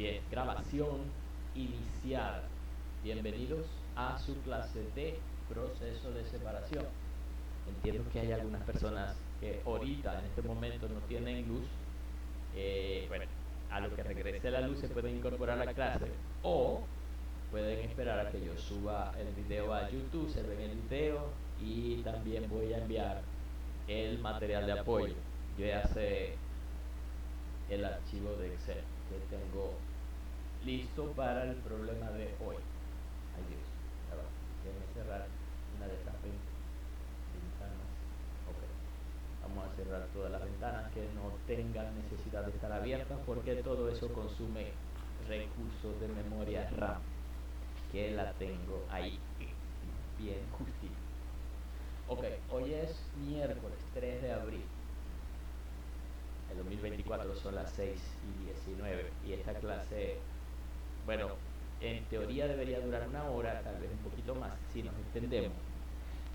Bien, grabación iniciada. Bienvenidos a su clase de proceso de separación. Entiendo que hay algunas personas que ahorita, en este momento, no tienen luz. Bueno, a lo que regrese la luz se pueden incorporar a la clase o pueden esperar a que yo suba el video a YouTube, se ven el video y también voy a enviar el material de apoyo. Yo ya sé el archivo de Excel que tengo listo para el problema de hoy. Ay Dios, ya va. Déjenme cerrar una de estas ventanas. Ok, vamos a cerrar todas las ventanas que no tengan necesidad de estar abiertas porque todo eso consume recursos de memoria RAM que la tengo ahí bien justito. Ok, hoy es miércoles 3 de abril. El 2024 son las 6:19 y esta clase, bueno, en teoría debería durar una hora, tal vez un poquito más, si nos extendemos.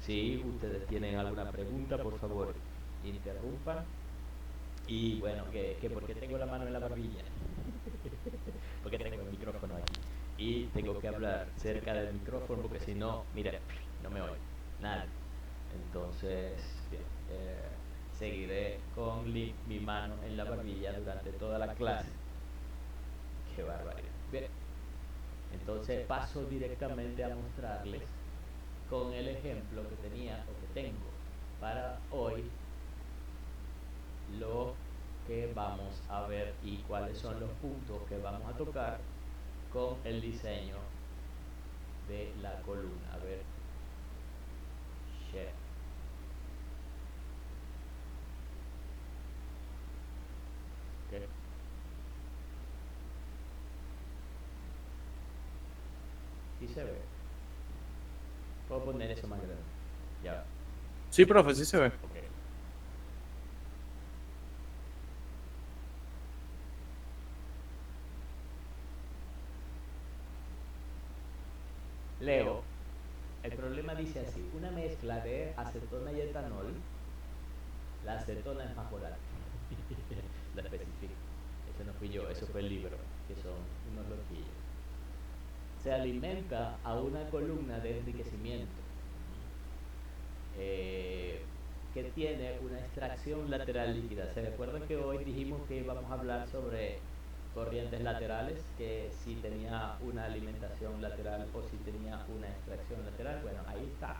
Si ustedes tienen alguna pregunta, por favor, interrumpan. Y bueno, que porque tengo la mano en la barbilla, porque tengo el micrófono aquí. Y tengo que hablar cerca del micrófono porque si no, mira, no me oye nada. Entonces, bien, seguiré con mi mano en la barbilla durante toda la clase. Qué barbaridad. Bien, entonces paso directamente a mostrarles con el ejemplo que tenía o que tengo para hoy lo que vamos a ver y cuáles son los puntos que vamos a tocar con el diseño de la columna. A ver, share. ¿Okay? ¿Sí se ve? Puedo poner eso más grande. Ya. Sí, profe, sí se ve. Ok. Leo, el problema dice así, una mezcla de acetona y etanol, la acetona es más volátil, la especifico, eso no fui yo, eso fue el libro, que son unos loquillos. Se alimenta a una columna de enriquecimiento que tiene una extracción lateral líquida. ¿Se recuerdan que hoy dijimos que íbamos a hablar sobre corrientes laterales? Que si tenía una alimentación lateral o si tenía una extracción lateral. Bueno, ahí está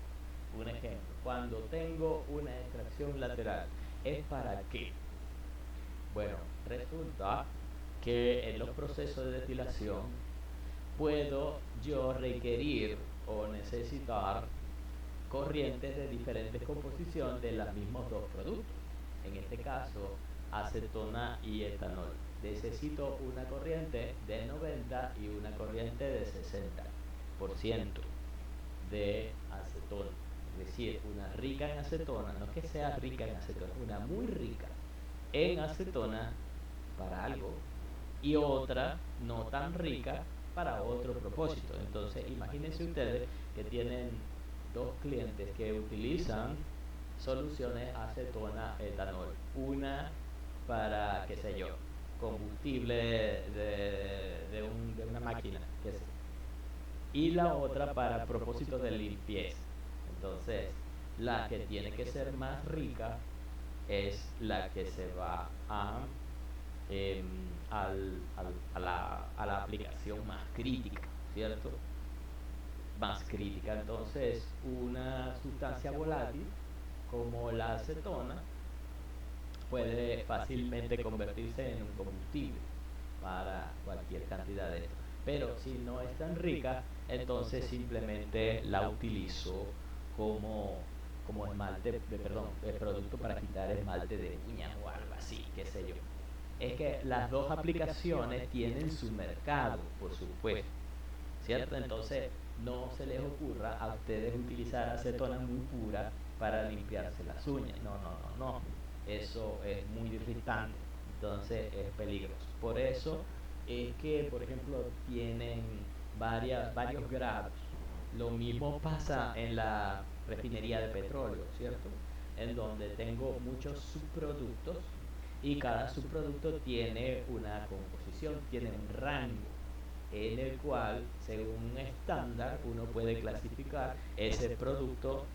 un ejemplo. Cuando tengo una extracción lateral, ¿es para qué? Bueno, resulta que en los procesos de destilación puedo yo requerir o necesitar corrientes de diferentes composición de los mismos dos productos. En este caso, acetona y etanol. Necesito una corriente de 90 y una corriente de 60% de acetona. Es decir, una rica en acetona, no es que sea rica en acetona, una muy rica en acetona para algo y otra no tan rica para otro propósito. Entonces, imagínense ustedes que tienen dos clientes que utilizan soluciones acetona etanol. Una para, qué sé yo, combustible de una máquina, qué sé, y la otra para propósitos de limpieza. Entonces, la que tiene que ser más rica es la que se va eh, a la aplicación más crítica, ¿cierto? Más crítica. Entonces, una sustancia volátil como la acetona puede fácilmente convertirse en un combustible para cualquier cantidad de esto. Pero si no es tan rica, entonces simplemente la utilizo como, como esmalte, perdón, el producto para quitar esmalte de uñas o algo así, qué sé yo. Es que las dos aplicaciones tienen su mercado, por supuesto, ¿cierto? Entonces, no se les ocurra a ustedes utilizar acetona muy pura para limpiarse las uñas. No, no, no, no. Eso es muy irritante. Entonces, es peligroso. Por eso es que, por ejemplo, tienen varios grados. Lo mismo pasa en la refinería de petróleo, ¿cierto? En donde tengo muchos subproductos y cada subproducto tiene una composición, tiene un rango en el cual, según un estándar, uno puede clasificar ese producto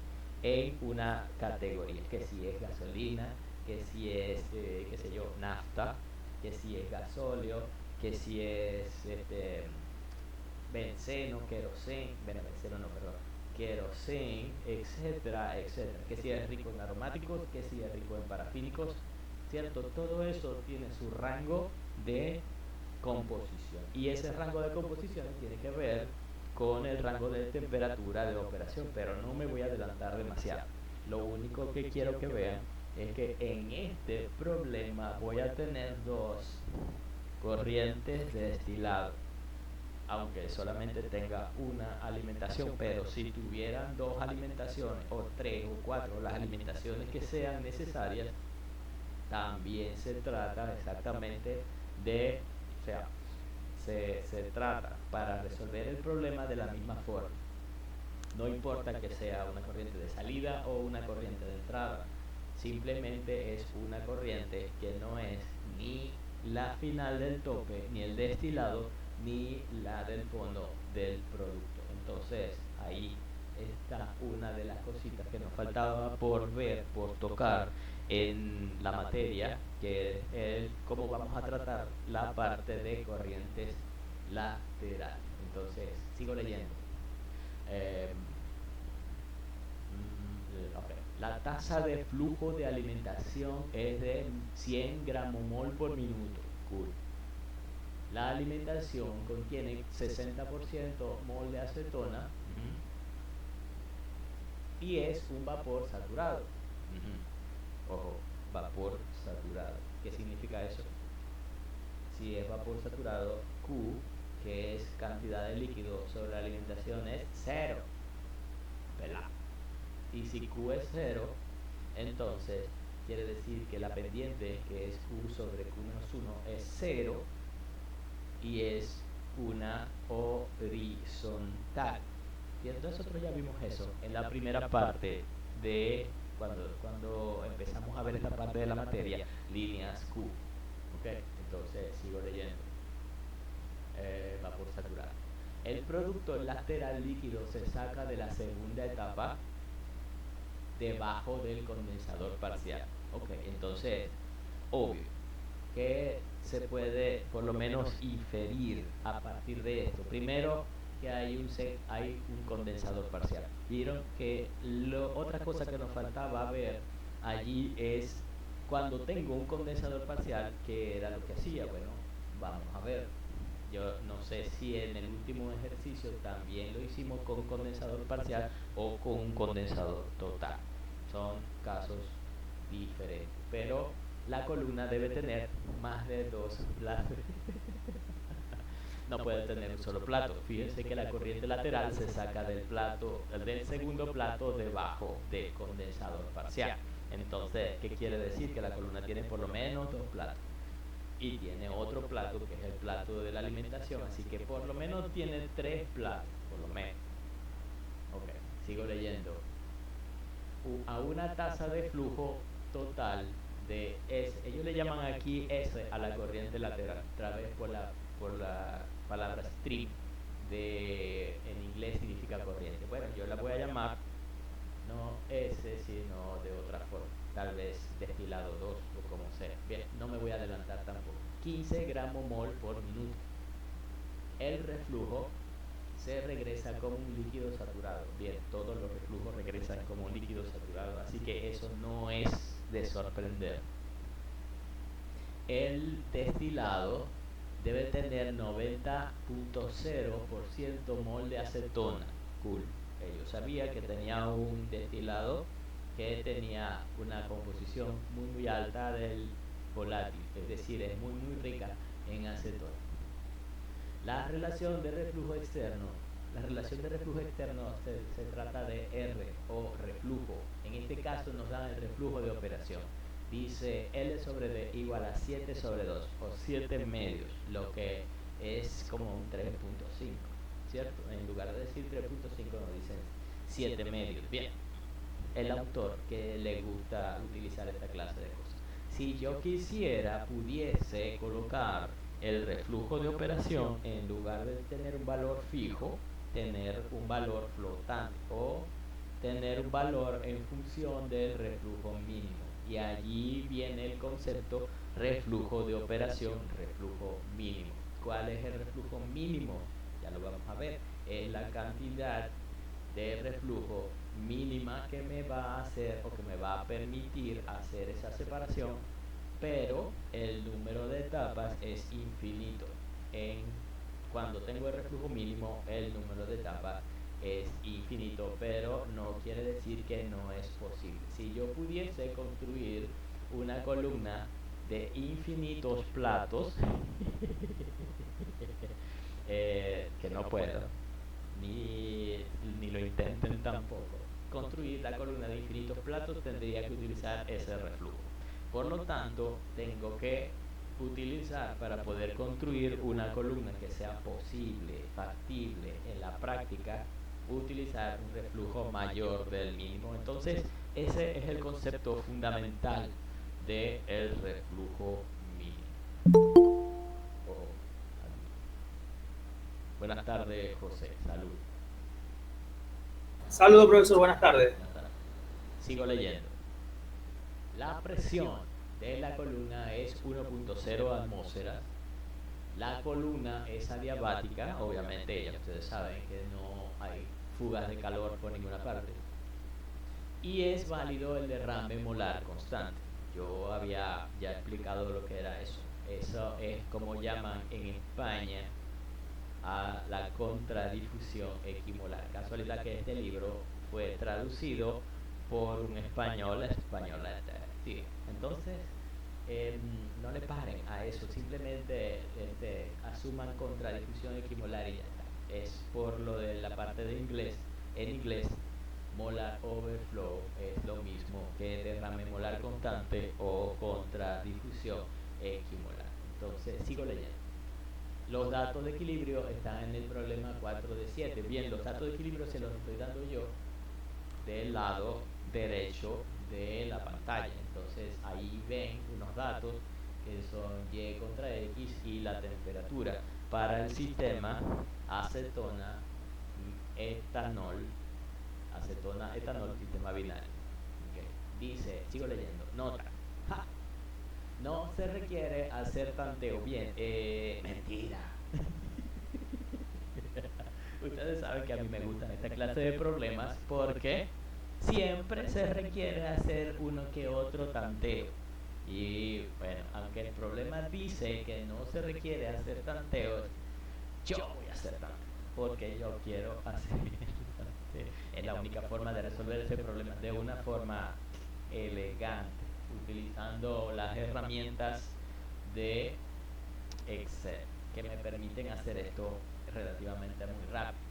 en una categoría, que si es gasolina, que si es, qué sé yo, nafta, que si es gasóleo, que si es benceno, queroseno, bueno, benceno no, perdón, queroseno, etcétera, etcétera, que si es rico en aromáticos, que si es rico en parafínicos, ¿cierto? Todo eso tiene su rango de composición y ese rango de composición tiene que ver con el rango de temperatura de operación, pero no me voy a adelantar demasiado. Lo único que quiero que vean es que en este problema voy a tener dos corrientes de destilado, aunque solamente tenga una alimentación, pero si tuvieran dos alimentaciones o tres o cuatro, las alimentaciones que sean necesarias, también se trata exactamente de, o sea, se trata para resolver el problema de la misma forma. No importa que sea una corriente de salida o una corriente de entrada, simplemente es una corriente que no es ni la final del tope, ni el destilado, ni la del fondo del producto. Entonces, ahí está una de las cositas que nos faltaba por ver, por tocar en la materia, que es cómo vamos a tratar la parte de corrientes laterales. Entonces, sigo leyendo. Eh, okay. La tasa de flujo de alimentación es de 100 gramomol por minuto. Cool. La alimentación contiene 60% mol de acetona y es un vapor saturado. Ojo, vapor saturado. ¿Qué significa eso? Si es vapor saturado, Q, que es cantidad de líquido sobre la alimentación, es cero. ¿Verdad? Y si Q es cero, entonces quiere decir que la pendiente, que es Q sobre Q menos 1, es cero y es una horizontal. Y entonces nosotros ya vimos eso en la primera parte de cuando empezamos a ver esta parte de la materia, líneas Q. ¿Ok? Entonces sigo leyendo. Vapor saturado. El producto lateral líquido se saca de la segunda etapa debajo del condensador parcial. Ok, entonces, obvio que se puede por lo menos inferir a partir de esto. Primero, que hay un condensador parcial. Vieron que otra cosa que nos faltaba ver allí es cuando tengo un condensador parcial, que era lo que hacía. Bueno, vamos a ver. Yo no sé si en el último ejercicio también lo hicimos con un condensador parcial o con un condensador total. Son casos diferentes. Pero la columna debe tener más de dos platos. No puede tener un solo plato. Fíjense que la corriente lateral se saca del segundo plato debajo del condensador parcial. Entonces, ¿qué quiere decir? Que la columna tiene por lo menos dos platos. Y tiene otro plato que es el plato de la alimentación. Así que por lo menos tiene tres platos. Por lo menos. Ok, sigo leyendo. A una tasa de flujo total de S. Ellos le llaman aquí S a la corriente lateral, otra vez por la palabra stream, en inglés significa corriente. Bueno, yo la voy a llamar no S, sino de otra forma, tal vez destilado 2 o como sea. Bien, no me voy a adelantar tampoco. 15 gramos mol por minuto. El reflujo se regresa como un líquido saturado. Bien, todos los reflujos regresan como un líquido saturado, así que eso no es de sorprender. El destilado debe tener 90.0% mol de acetona. Cool. Yo sabía que tenía un destilado que tenía una composición muy alta del volátil, es decir, es muy rica en acetona. La relación de reflujo externo se trata de R o reflujo. En este caso nos dan el reflujo de operación. Dice L sobre D igual a 7 sobre 2 o 7 medios, lo que es como un 3.5, ¿cierto? En lugar de decir 3.5 nos dicen 7 medios. Bien, el autor que le gusta utilizar esta clase de cosas. Si yo quisiera, pudiese colocar el reflujo de operación en lugar de tener un valor fijo, tener un valor flotante o tener un valor en función del reflujo mínimo. Y allí viene el concepto reflujo de operación, reflujo mínimo. ¿Cuál es el reflujo mínimo? Ya lo vamos a ver. Es la cantidad de reflujo mínima que me va a hacer o que me va a permitir hacer esa separación, pero el número de etapas es infinito. Cuando tengo el reflujo mínimo, el número de etapas es infinito, pero no quiere decir que no es posible. Si yo pudiese construir una columna de infinitos platos, que no puedo, ni lo intenten tampoco, construir la columna de infinitos platos, tendría que utilizar ese reflujo. Por lo tanto, tengo que utilizar, para poder construir una columna que sea posible, factible en la práctica, utilizar un reflujo mayor del mínimo. Entonces, ese es el concepto fundamental del reflujo mínimo. Oh, buenas tardes, José. Salud. Saludos, profesor. Buenas tardes. Buenas tardes. Sigo leyendo. La presión de la columna es 1.0 atmósferas. La columna es adiabática, obviamente ya ustedes saben que no hay fugas de calor por ninguna parte. Y es válido el derrame molar constante. Yo había ya explicado lo que era eso. Eso es como llaman en España a la contradifusión equimolar. Casualidad que este libro fue traducido por un español, sí. Entonces, no le paren a eso, simplemente asuman contradifusión equimolar y ya está. Es por lo de la parte de inglés. En inglés, molar overflow es lo mismo que derrame molar constante o contradifusión equimolar. Entonces, sigo leyendo. Los datos de equilibrio están en el problema 4 de 7. Bien, los datos de equilibrio se los estoy dando yo del lado derecho de la pantalla. Entonces ahí ven unos datos que son Y contra X y la temperatura para el sistema acetona, etanol, sistema binario. Okay. Dice, sigo leyendo, nota. ¡Ja! No se requiere hacer tanteo. Bien, mentira. Ustedes saben que a mí me gustan esta clase de problemas porque siempre se requiere hacer uno que otro tanteo. Y bueno, aunque el problema dice que no se requiere hacer tanteos, yo voy a hacer tanteo porque yo quiero hacer tanteo. Es la única forma de resolver ese problema de una forma elegante, utilizando las herramientas de Excel que me permiten hacer esto relativamente muy rápido.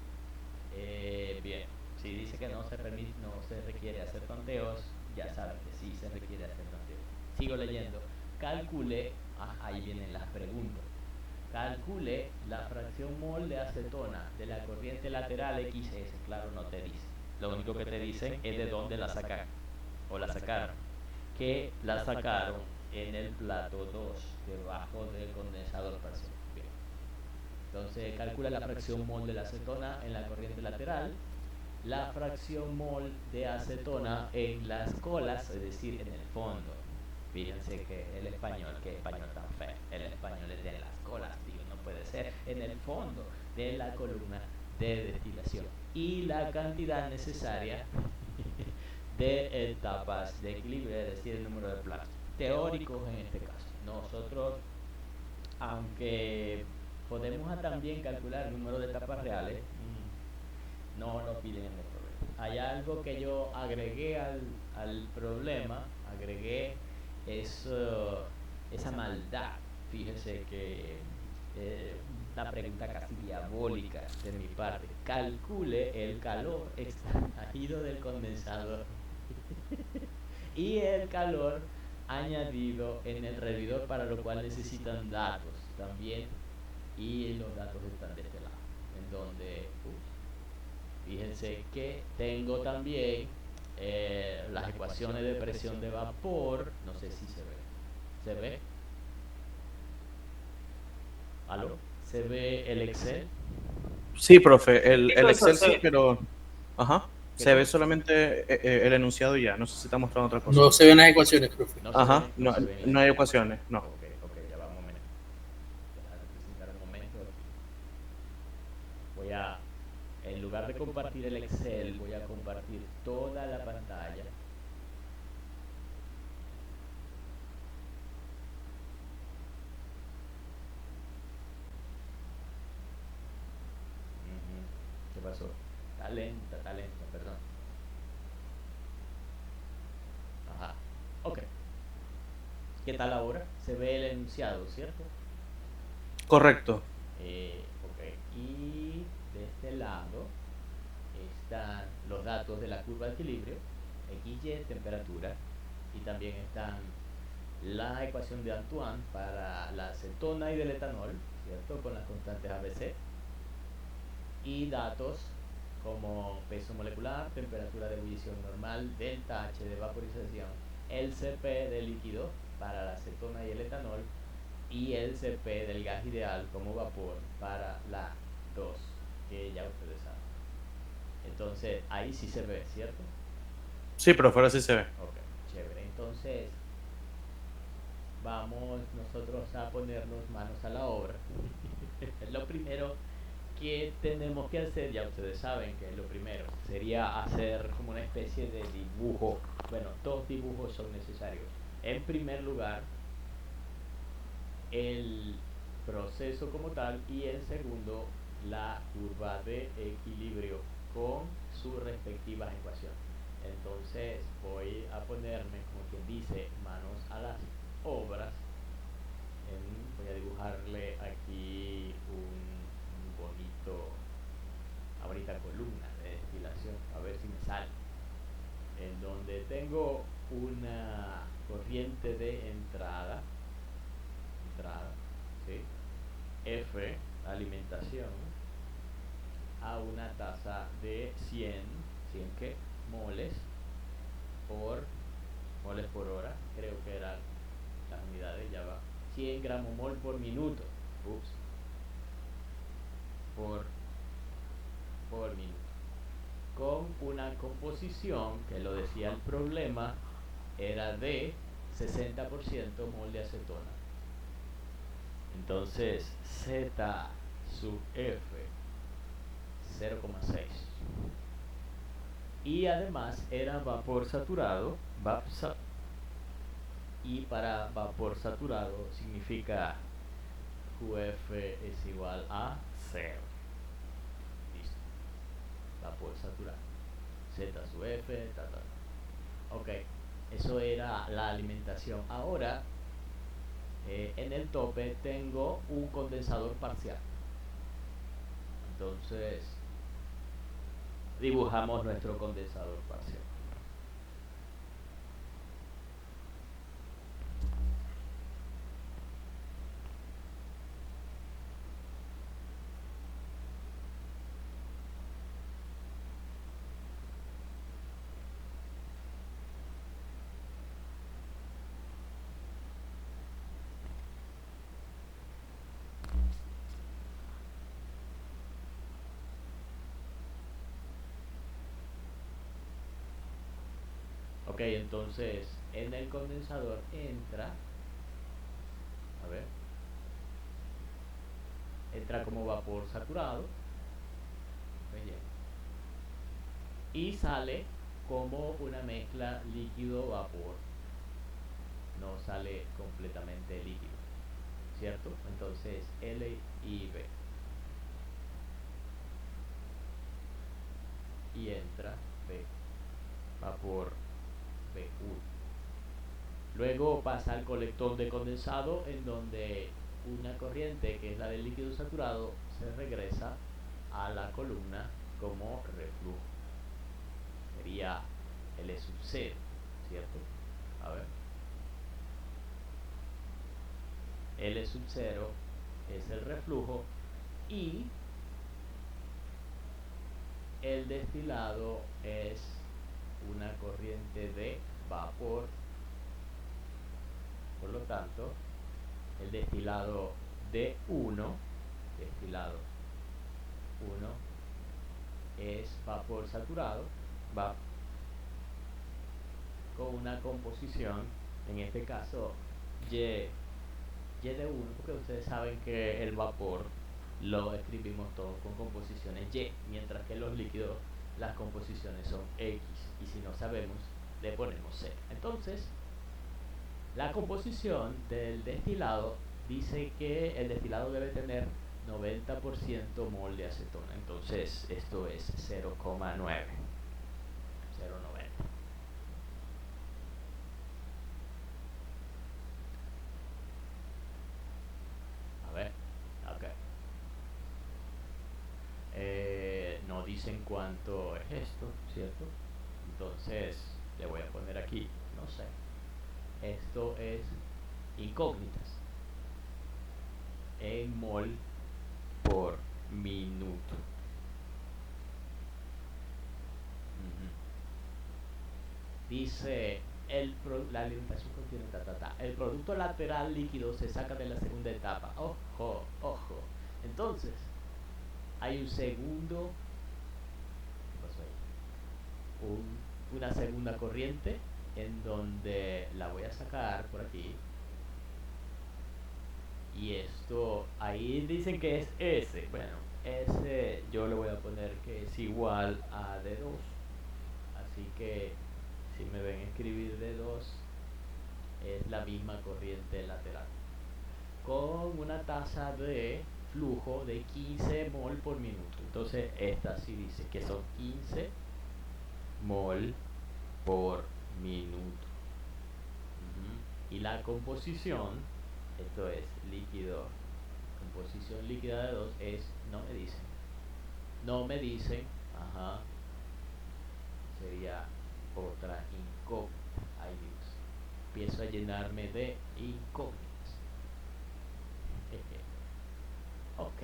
Bien, si dice que no se requiere hacer tanteos, ya saben que sí se requiere hacer tanteos. Sigo leyendo. Calcule, ahí vienen las preguntas. Calcule la fracción mol de acetona de la corriente lateral XS. Claro, no te dice. Lo único que te dicen es de dónde la sacan o la sacaron. Que la sacaron en el plato 2, debajo del condensador parcial. Bien. Entonces calcula la fracción mol de la acetona en la corriente lateral, la fracción mol de acetona en las colas, es decir, en el fondo. Fíjense que el español, que español tan feo, el español es de las colas, digo, no puede ser, en el fondo de la columna de destilación. Y la cantidad necesaria de etapas de equilibrio, es decir, el número de platos teóricos en este caso. Nosotros, aunque podemos también calcular el número de etapas reales, no lo piden en el problema. Hay algo que yo agregué al problema, agregué esa maldad. Fíjese que una pregunta casi diabólica de mi parte. Calcule el calor extraído del condensador y el calor añadido en el hervidor, para lo cual necesitan datos también, y los datos están de este lado, en donde fíjense que tengo también las ecuaciones de presión de vapor, no sé si se ve, ¿Se ve? ¿Aló? ¿Se ve el Excel? Sí, profe, Sí, el profesor, Excel se sí, ve. pero ajá, ¿Qué se ve cosa? solamente el enunciado y ya, no sé si está mostrando otra cosa. No se ven las ecuaciones, profe. No se Ajá, ve, no no, se ve. no hay ecuaciones, no. Ok, ok, ya va un momento. Déjame presentar un momento aquí. Voy a, en lugar de compartir el Excel, voy a compartir toda la pantalla. Ujú. ¿Qué pasó? Está lenta, perdón. Ajá. Ok. ¿Qué tal ahora? Se ve el enunciado, ¿cierto? Correcto. Ok. Y de este lado están los datos de la curva de equilibrio, XY, temperatura, y también están la ecuación de Antoine para la acetona y del etanol, ¿cierto? Con las constantes ABC, y datos como peso molecular, temperatura de ebullición normal, delta H de vaporización, el CP de líquido para la acetona y el etanol, y el CP del gas ideal como vapor para la 2, que ya ustedes saben. Entonces, ahí sí se ve, ¿cierto? Sí, profe, ahora sí se ve. Ok, chévere. Entonces, vamos nosotros a ponernos manos a la obra. Lo primero que tenemos que hacer, ya ustedes saben que es lo primero, sería hacer como una especie de dibujo. Bueno, dos dibujos son necesarios. En primer lugar, el proceso como tal, y en segundo, la curva de equilibrio con sus respectivas ecuaciones. Entonces voy a ponerme, como quien dice, manos a las obras. Voy a dibujarle aquí un bonito, una bonita columna de destilación, a ver si me sale, en donde tengo una corriente de entrada, ¿sí? F, alimentación, a una tasa de 100 ¿qué? Moles por hora, creo que eran las unidades, ya va, 100 gramos mol por minuto, ups, por, por minuto, con una composición que lo decía el problema, era de 60% mol de acetona. Entonces, Z sub F 0,6. Y además era vapor saturado, y para vapor saturado significa QF es igual a 0. Listo. Vapor saturado. Z sub F, Ok, eso era la alimentación. Ahora, en el tope tengo un condensador parcial. Entonces, dibujamos nuestro condensador parcial. Ok, entonces en el condensador a ver, entra como vapor saturado, y sale como una mezcla líquido-vapor, no sale completamente líquido, ¿cierto? Entonces L y B, y entra B, vapor B1. Luego pasa al colector de condensado, en donde una corriente, que es la del líquido saturado, se regresa a la columna como reflujo. Sería L sub 0, ¿cierto? A ver. L sub 0 es el reflujo, y el destilado es una corriente de vapor Por lo tanto, el destilado D1, destilado 1, es vapor saturado, va con una composición, en este caso Y, Y de 1, porque ustedes saben que el vapor lo escribimos todo con composiciones Y, mientras que los líquidos las composiciones son X, y si no sabemos le ponemos C. Entonces, la composición del destilado dice que el destilado debe tener 90% mol de acetona. Entonces, esto es 0,9. 0,90. A ver, ok. No dicen cuánto es esto, ¿cierto? Entonces, le voy a poner aquí, no sé. Esto es incógnitas. En mol por minuto. Ujú. Dice, la alimentación contiene El producto lateral líquido se saca de la segunda etapa. Ojo, ojo. Entonces, hay un segundo, ¿qué pasó ahí? Una segunda corriente en donde la voy a sacar por aquí. Y esto, ahí dicen que es S. Bueno, S yo le voy a poner que es igual a D2. Así que si me ven escribir D2, es la misma corriente lateral. Con una tasa de flujo de 15 mol por minuto. Entonces, esta sí dice que son 15 mol por minuto. Y la composición, esto es líquido, composición líquida de 2 es, no me dicen, ajá, sería otra incógnita. Ay Dios, empiezo a llenarme de incógnitas. Ok.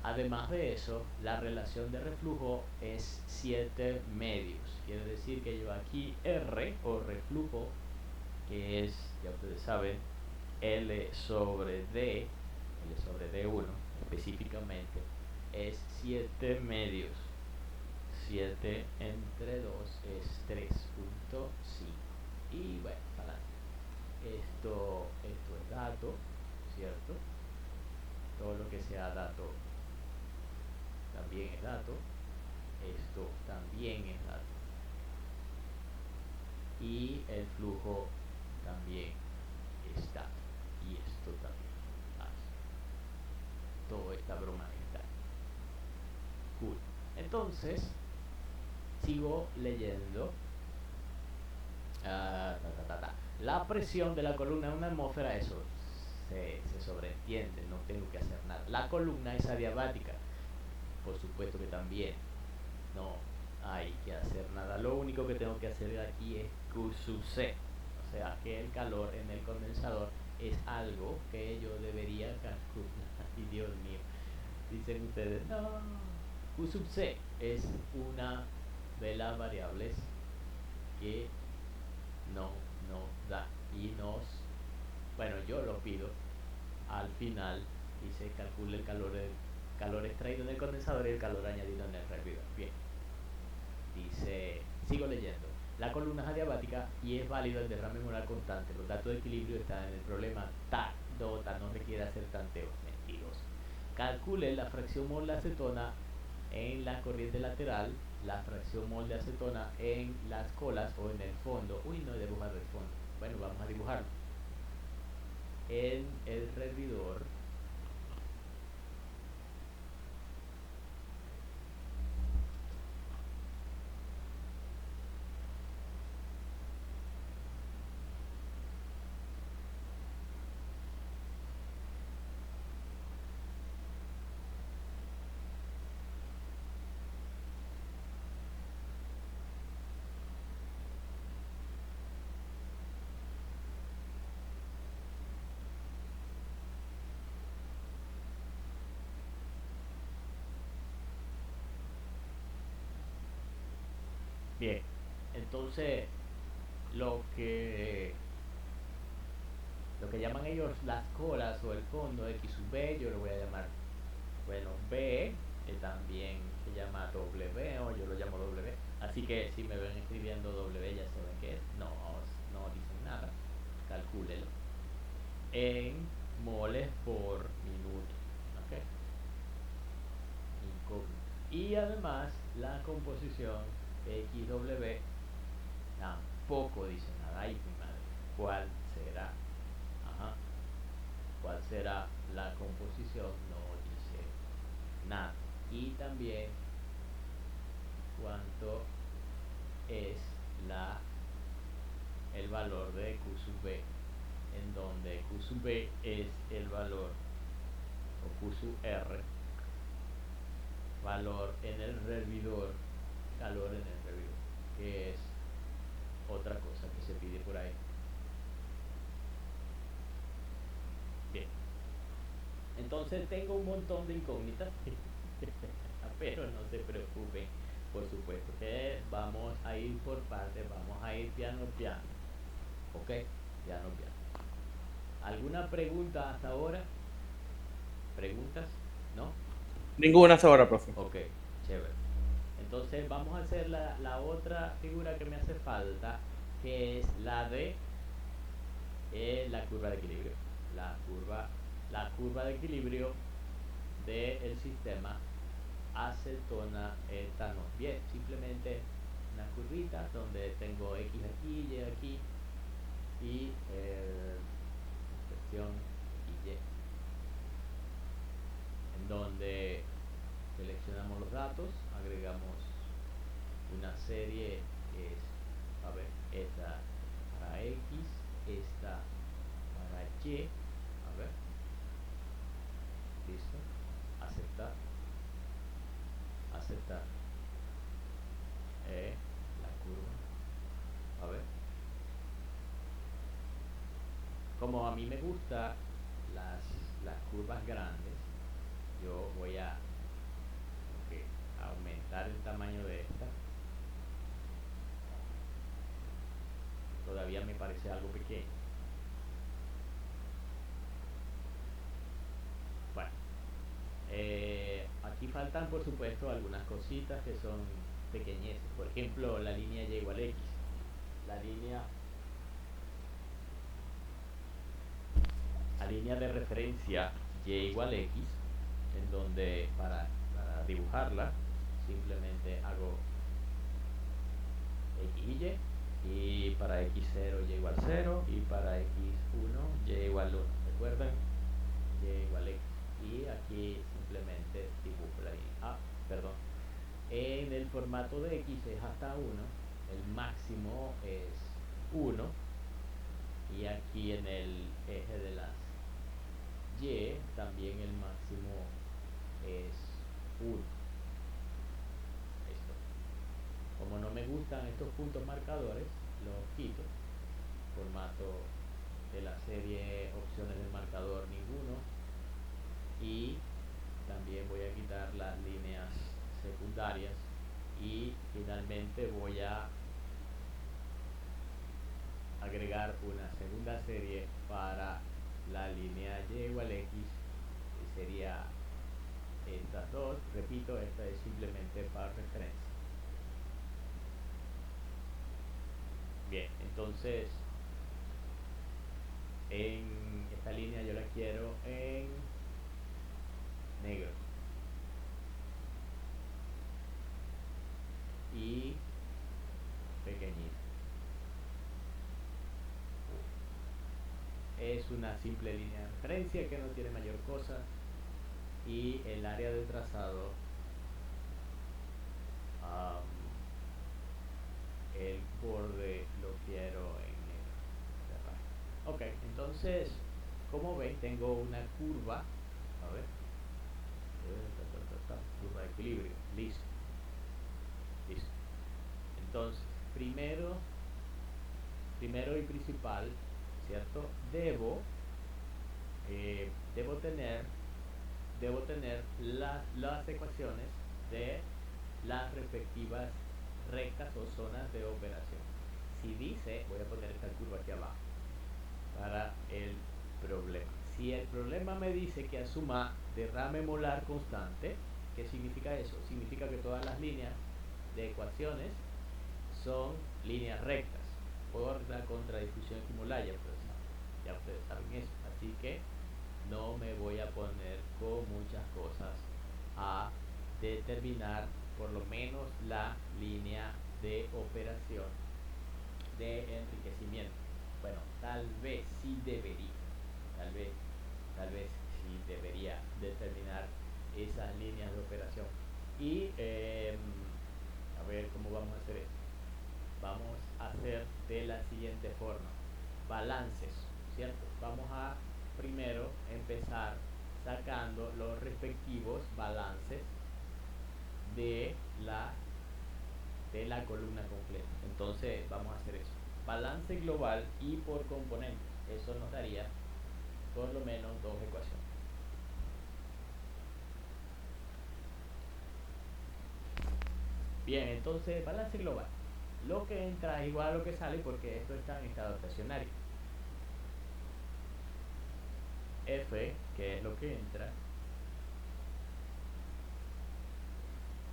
Además de eso, la relación de reflujo es 7 medios. Quiere decir que yo aquí R o reflujo, que es, ya ustedes saben, L sobre D1 específicamente, es 7 medios. 7 entre 2 es 3,5. Y bueno, para esto es dato, ¿cierto? Todo lo que sea dato también es dato. Esto también es dato. Y el flujo también es dato. Y esto también es dato. Toda esta broma es dato. Cool. Entonces, sigo leyendo. La presión de la columna en una atmósfera, eso se sobreentiende, no tengo que hacer nada. La columna es adiabática, por supuesto que también no hay que hacer nada. Lo único que tengo que hacer aquí es Q sub C, o sea que el calor en el condensador es algo que yo debería calcular. Y Dios mío, dicen ustedes, no. Q sub C es una de las variables que no nos da y bueno, yo lo pido al final y se calcula el calor extraído en el condensador y el calor añadido en el servidor. Bien, dice, sigo leyendo. La columna es adiabática y es válido el derrame molar constante. Los datos de equilibrio están en el problema DOTA, no requiere hacer tanteos. Mentiroso. Calcule la fracción mol de acetona en la corriente lateral, la fracción mol de acetona en las colas o en el fondo. Uy, no he dibujado el fondo. Bueno, vamos a dibujarlo. En el servidor, bien, entonces lo que lo que llaman ellos las colas o el fondo X sub B, yo lo voy a llamar, bueno, B, que también se llama W, o yo lo llamo W. Así que si me ven escribiendo W, ya saben qué es. No, no dicen nada. Calcúlelo. En moles por minuto. ¿Ok? Incógnito. Y además, la composición XW tampoco dice nada. Ay, mi madre. ¿Cuál será? Ajá. ¿Cuál será la composición? No dice nada. Y también cuánto es el valor de Q sub B, en donde Q sub B es el valor, o Q sub R, valor en el servidor, calor en el servidor, que es otra cosa que se pide por ahí. Bien, entonces tengo un montón de incógnitas, pero no se preocupen, por supuesto que vamos a ir por partes, vamos a ir piano piano, ok, piano piano. ¿Alguna pregunta hasta ahora? ¿Preguntas? ¿No? Ninguna hasta ahora, profe. Ok, chévere. Entonces vamos a hacer la otra figura que me hace falta, que es la de la curva de equilibrio. La curva de equilibrio del sistema acetona etano. Bien, simplemente una curvita donde tengo X aquí, Y aquí y expresión Y, en donde seleccionamos los datos, agregamos una serie que es, a ver, esta para X, esta para Y, a ver, listo, aceptar, aceptar, la curva, a ver, como a mí me gustan las curvas grandes, yo voy a okay, aumentar el tamaño de esta. Todavía me parece algo pequeño. Bueno, aquí faltan por supuesto algunas cositas que son pequeñeces. Por ejemplo, la línea Y igual a X. La línea de referencia Y igual a X, en donde para dibujarla simplemente hago X y para X0 Y igual 0 y para X1 Y igual 1. ¿Recuerdan? Y igual X. Y aquí simplemente dibujo la línea. Ah, perdón. En el formato de X es hasta 1, el máximo es 1 y aquí en el eje de las Y también el máximo es 1. Listo. Como no me gustan estos puntos marcadores, los quito. Formato de la serie opciones del marcador ninguno y también voy a quitar las líneas secundarias y finalmente voy a agregar una segunda serie para la línea Y igual a X, que sería estas dos. Repito, esta es simplemente para referencia. Bien, entonces en esta línea yo la quiero en negro y pequeñita. Es una simple línea de referencia que no tiene mayor cosa y el área de trazado, el borde lo quiero en negro. Ok, entonces como ven tengo una curva, a ver, curva de equilibrio, listo. Entonces primero y principal, ¿cierto? Debo tener las ecuaciones de las respectivas rectas o zonas de operación. Si dice, voy a poner esta curva aquí abajo, para el problema. Si el problema me dice que asuma derrame molar constante, ¿qué significa eso? Significa que todas las líneas de ecuaciones son líneas rectas por la contradifusión equimolar, ya ustedes saben eso. Así que no me voy a poner con muchas cosas a determinar por lo menos la línea de operación de enriquecimiento. Bueno, tal vez sí debería, tal vez sí debería determinar esas líneas de operación. Y a ver cómo vamos a hacer esto. Vamos a hacer de la siguiente forma: balances, ¿cierto? Vamos a primero empezar sacando los respectivos balances de la columna completa. Entonces vamos a hacer eso: balance global y por componentes. Eso nos daría por lo menos dos ecuaciones. Bien, entonces balance global. Lo que entra es igual a lo que sale, porque esto está en estado estacionario. F, que es lo que entra.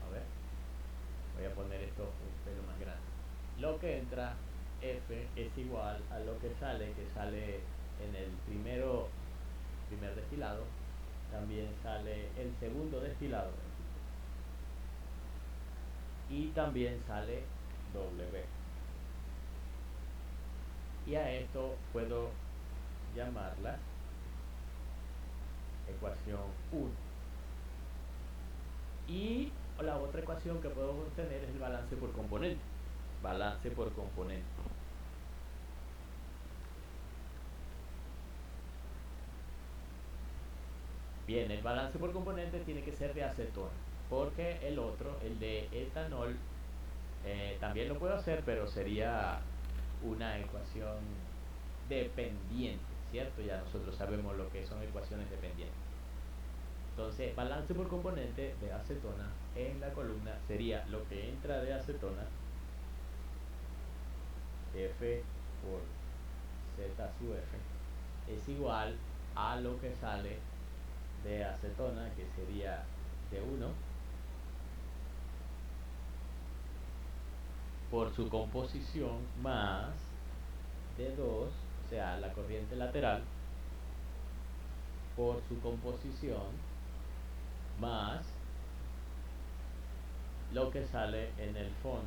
A ver, voy a poner esto un pelo más grande. Lo que entra, F, es igual a lo que sale en el primer destilado. También sale el segundo destilado. Y también sale W. Y a esto puedo llamarla ecuación 1. Y la otra ecuación que puedo obtener es el balance por componente. Balance por componente. Bien, el balance por componente tiene que ser de acetona, porque el otro, el de etanol, también lo puedo hacer, pero sería una ecuación dependiente, ¿cierto? Ya nosotros sabemos lo que son ecuaciones dependientes. Entonces, balance por componente de acetona en la columna sería lo que entra de acetona, F por Z sub F, es igual a lo que sale de acetona, que sería de 1 por su composición más de 2, o sea, la corriente lateral, por su composición más lo que sale en el fondo.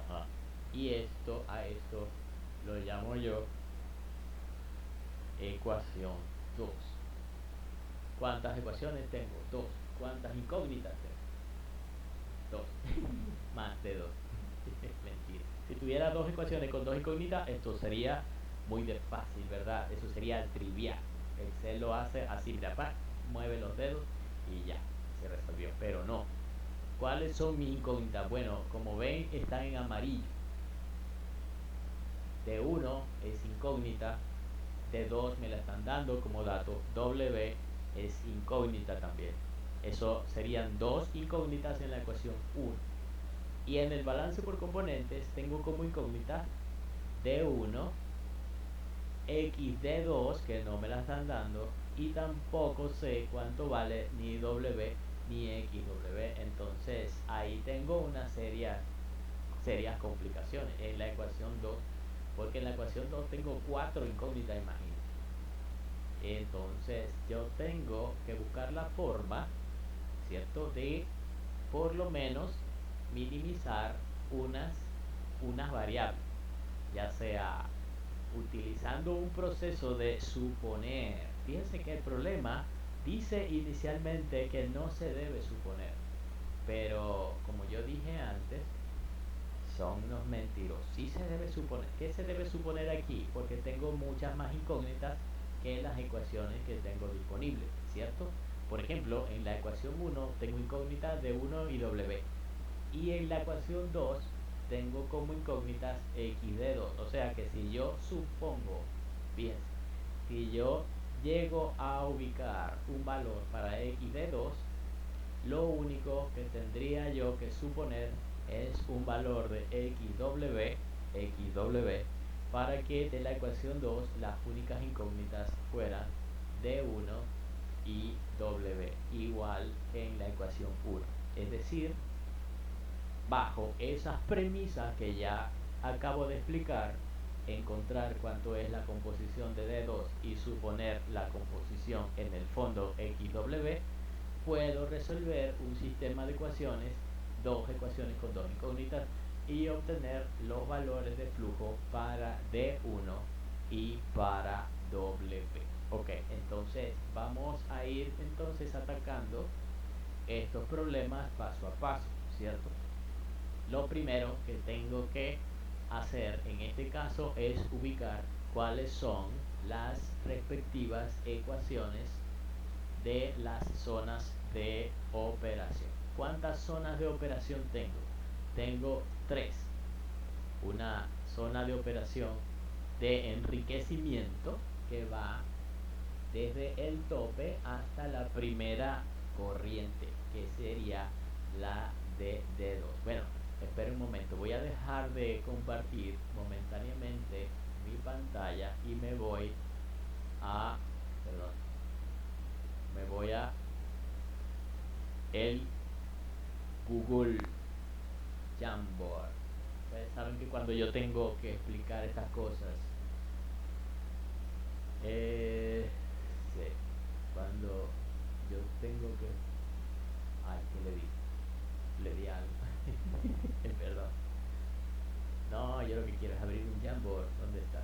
Ajá. Y a esto lo llamo yo ecuación 2. ¿Cuántas ecuaciones tengo? 2. ¿Cuántas incógnitas tengo? 2. Más de 2. Mentira. Si tuviera dos ecuaciones con dos incógnitas, esto sería muy de fácil, ¿verdad? Eso sería trivial. Excel lo hace así, mira, mueve los dedos y ya, se resolvió. Pero no. ¿Cuáles son mis incógnitas? Bueno, como ven, están en amarillo. T1 es incógnita, T2 me la están dando como dato, W es incógnita también. Eso serían dos incógnitas en la ecuación 1. Y en el balance por componentes tengo como incógnita D1, XD2, que no me la están dando, y tampoco sé cuánto vale ni W ni XW. Entonces ahí tengo una serias complicaciones en la ecuación 2, porque en la ecuación 2 tengo 4 incógnitas, imagínense. Entonces yo tengo que buscar la forma, ¿cierto?, de por lo menos minimizar unas variables, ya sea utilizando un proceso de suponer. Fíjense que el problema dice inicialmente que no se debe suponer, pero como yo dije antes, son unos mentirosos. Sí se debe suponer. ¿Qué se debe suponer aquí? Porque tengo muchas más incógnitas que las ecuaciones que tengo disponibles, ¿cierto? Por ejemplo, en la ecuación 1 tengo incógnitas de 1 y W. Y en la ecuación 2 tengo como incógnitas x de 2. O sea que si yo supongo, bien, si yo llego a ubicar un valor para x de 2, lo único que tendría yo que suponer es un valor de xw para que de la ecuación 2 las únicas incógnitas fueran D1 y W, igual que en la ecuación 1. Es decir, bajo esas premisas que ya acabo de explicar, encontrar cuánto es la composición de D2 y suponer la composición en el fondo XW, puedo resolver un sistema de ecuaciones, dos ecuaciones con dos incógnitas, y obtener los valores de flujo para D1 y para W. Ok, entonces vamos a ir entonces atacando estos problemas paso a paso, ¿cierto? Lo primero que tengo que hacer en este caso es ubicar cuáles son las respectivas ecuaciones de las zonas de operación. ¿Cuántas zonas de operación tengo? Tengo tres. Una zona de operación de enriquecimiento que va desde el tope hasta la primera corriente, que sería la de D2. Bueno, espera un momento, voy a dejar de compartir momentáneamente mi pantalla y me voy a, perdón, me voy a el Google Jamboard. Ustedes saben que cuando yo tengo que explicar estas cosas, sí, cuando yo tengo que, ay, ¿qué le di? Le di algo. Perdón. No, yo lo que quiero es abrir un Jamboard. ¿Dónde está?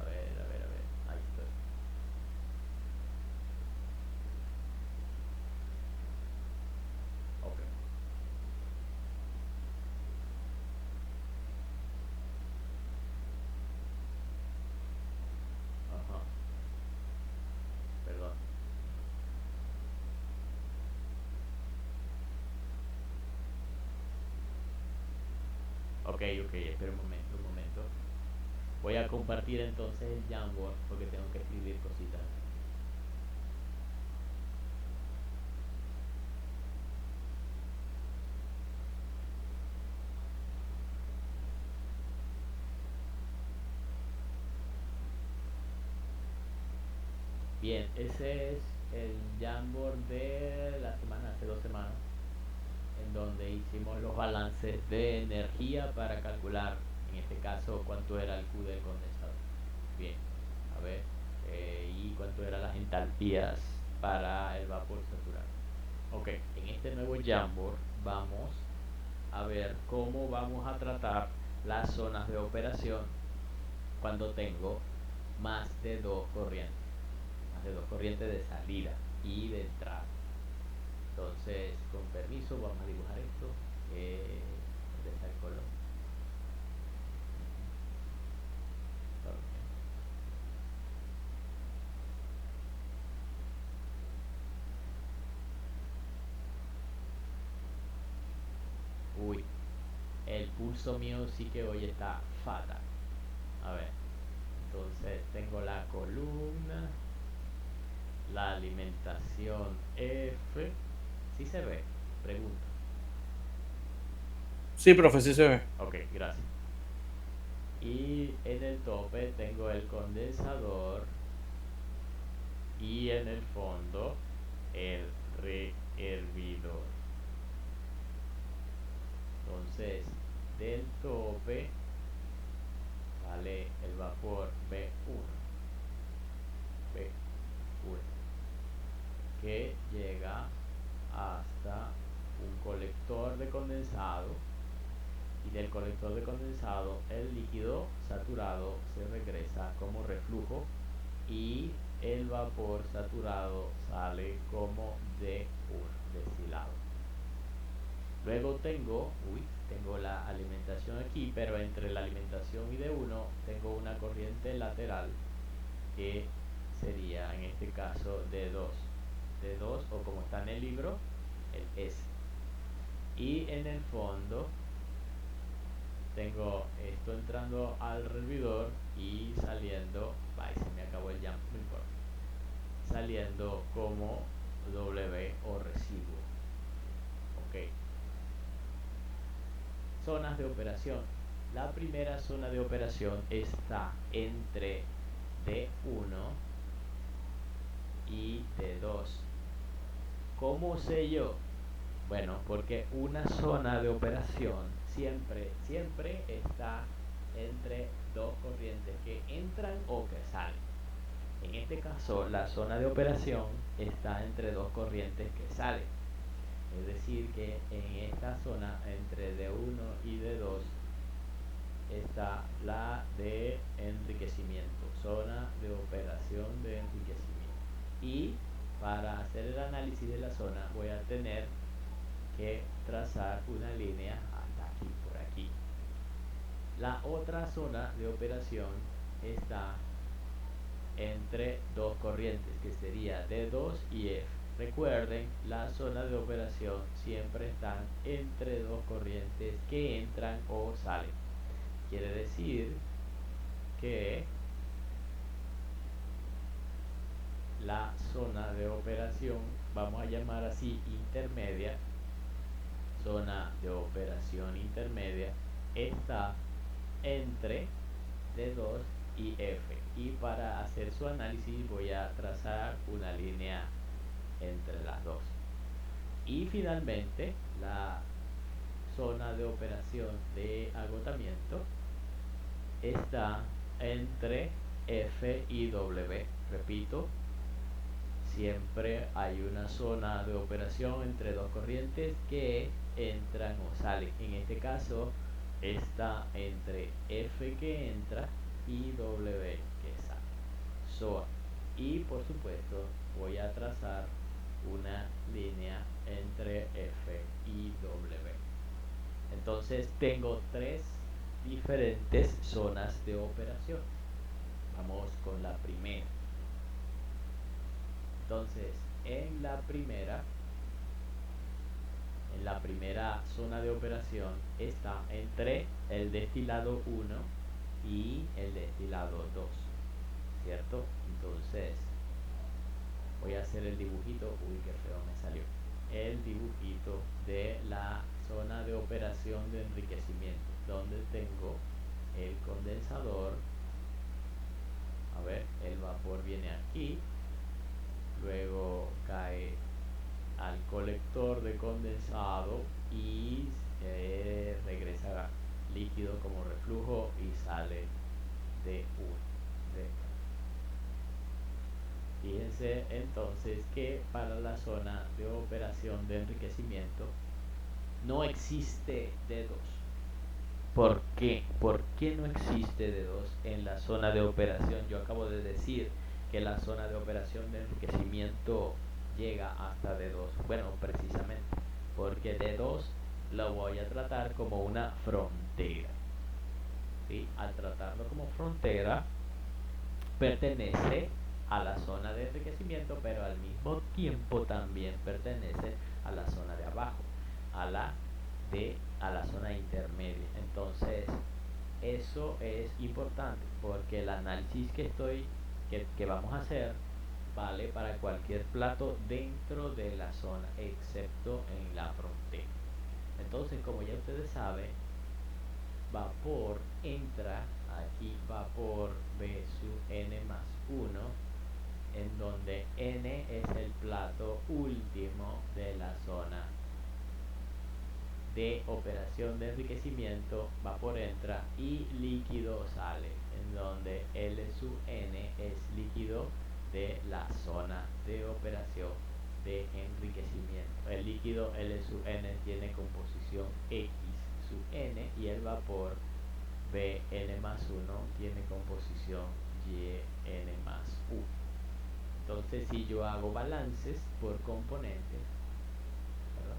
A ver, a ver, a ver. Ahí estoy. Ok. Ajá. Perdón. Ok, ok. Espera un momento, un momento. Voy a compartir entonces el Jamboard porque tengo que escribir cositas. Bien, ese es el Jamboard de la semana, hace 2 semanas, en donde hicimos los balances de energía para calcular, en este caso, cuánto era el Q del condensador. Bien, a ver, y cuánto eran las entalpías para el vapor saturado. Ok, en este nuevo Jamboard vamos a ver cómo vamos a tratar las zonas de operación cuando tengo más de dos corrientes. Más de dos corrientes de salida y de entrada. Entonces, con permiso, vamos a dibujar esto. ¿Dónde está el color? Uy, el pulso mío sí que hoy está fatal. A ver, entonces tengo la columna, la alimentación F. ¿Sí se ve? Pregunto. Sí, profe, sí se ve. Ok, gracias. Y en el tope tengo el condensador y en el fondo el rehervidor. Entonces, del tope sale el vapor B1, B1, que llega hasta un colector de condensado, y del colector de condensado el líquido saturado se regresa como reflujo y el vapor saturado sale como D1, destilado. Luego tengo la alimentación aquí, pero entre la alimentación y D1 tengo una corriente lateral que sería en este caso D2. D2, o como está en el libro, el S. Y en el fondo tengo esto entrando al hervidor y saliendo, ay, se me acabó el jump, no importa, saliendo como W o residuo. Ok. Zonas de operación. La primera zona de operación está entre D1 y D2. ¿Cómo sé yo? Bueno, porque una zona de operación siempre está entre dos corrientes que entran o que salen. En este caso, la zona de operación está entre dos corrientes que salen. Es decir, que en esta zona entre D1 y D2 está la de enriquecimiento, zona de operación de enriquecimiento. Y para hacer el análisis de la zona voy a tener que trazar una línea hasta aquí, por aquí. La otra zona de operación está entre dos corrientes, que sería D2 y F. Recuerden, la zona de operación siempre están entre dos corrientes que entran o salen. Quiere decir que la zona de operación, vamos a llamar así intermedia, zona de operación intermedia, está entre D2 y F. Y para hacer su análisis voy a trazar una línea entre las dos. Y finalmente, la zona de operación de agotamiento está entre F y W. Repito, siempre hay una zona de operación entre dos corrientes que entran o salen. En este caso está entre F que entra y W que sale. Y por supuesto voy a trazar una línea entre F y W. Entonces tengo tres diferentes zonas de operación. Vamos con la primera. Entonces, en la primera zona de operación está entre el destilado 1 y el destilado 2, ¿cierto? Entonces, voy a hacer el dibujito, uy, qué feo me salió. El dibujito de la zona de operación de enriquecimiento, donde tengo el condensador. A ver, el vapor viene aquí, luego cae al colector de condensado y regresa líquido como reflujo y sale de Fíjense entonces que para la zona de operación de enriquecimiento no existe D2. ¿Por qué? ¿Por qué no existe D2 en la zona de operación? Yo acabo de decir que la zona de operación de enriquecimiento llega hasta D2. Bueno, precisamente porque D2 lo voy a tratar como una frontera. ¿Sí? Al tratarlo como frontera, pertenece a la zona de enriquecimiento, pero al mismo tiempo también pertenece a la zona de abajo, a la zona intermedia. Entonces, eso es importante porque el análisis que vamos a hacer vale para cualquier plato dentro de la zona, excepto en la frontera. Entonces, como ya ustedes saben, vapor entra aquí, vapor B sub n más 1, en donde n es el plato último de la zona de operación de enriquecimiento. Vapor entra y líquido sale, en donde L sub n es líquido de la zona de operación de enriquecimiento. El líquido L sub n tiene composición X sub n y el vapor Bn más 1 tiene composición Yn más 1. Entonces, si yo hago balances por componentes, ¿verdad?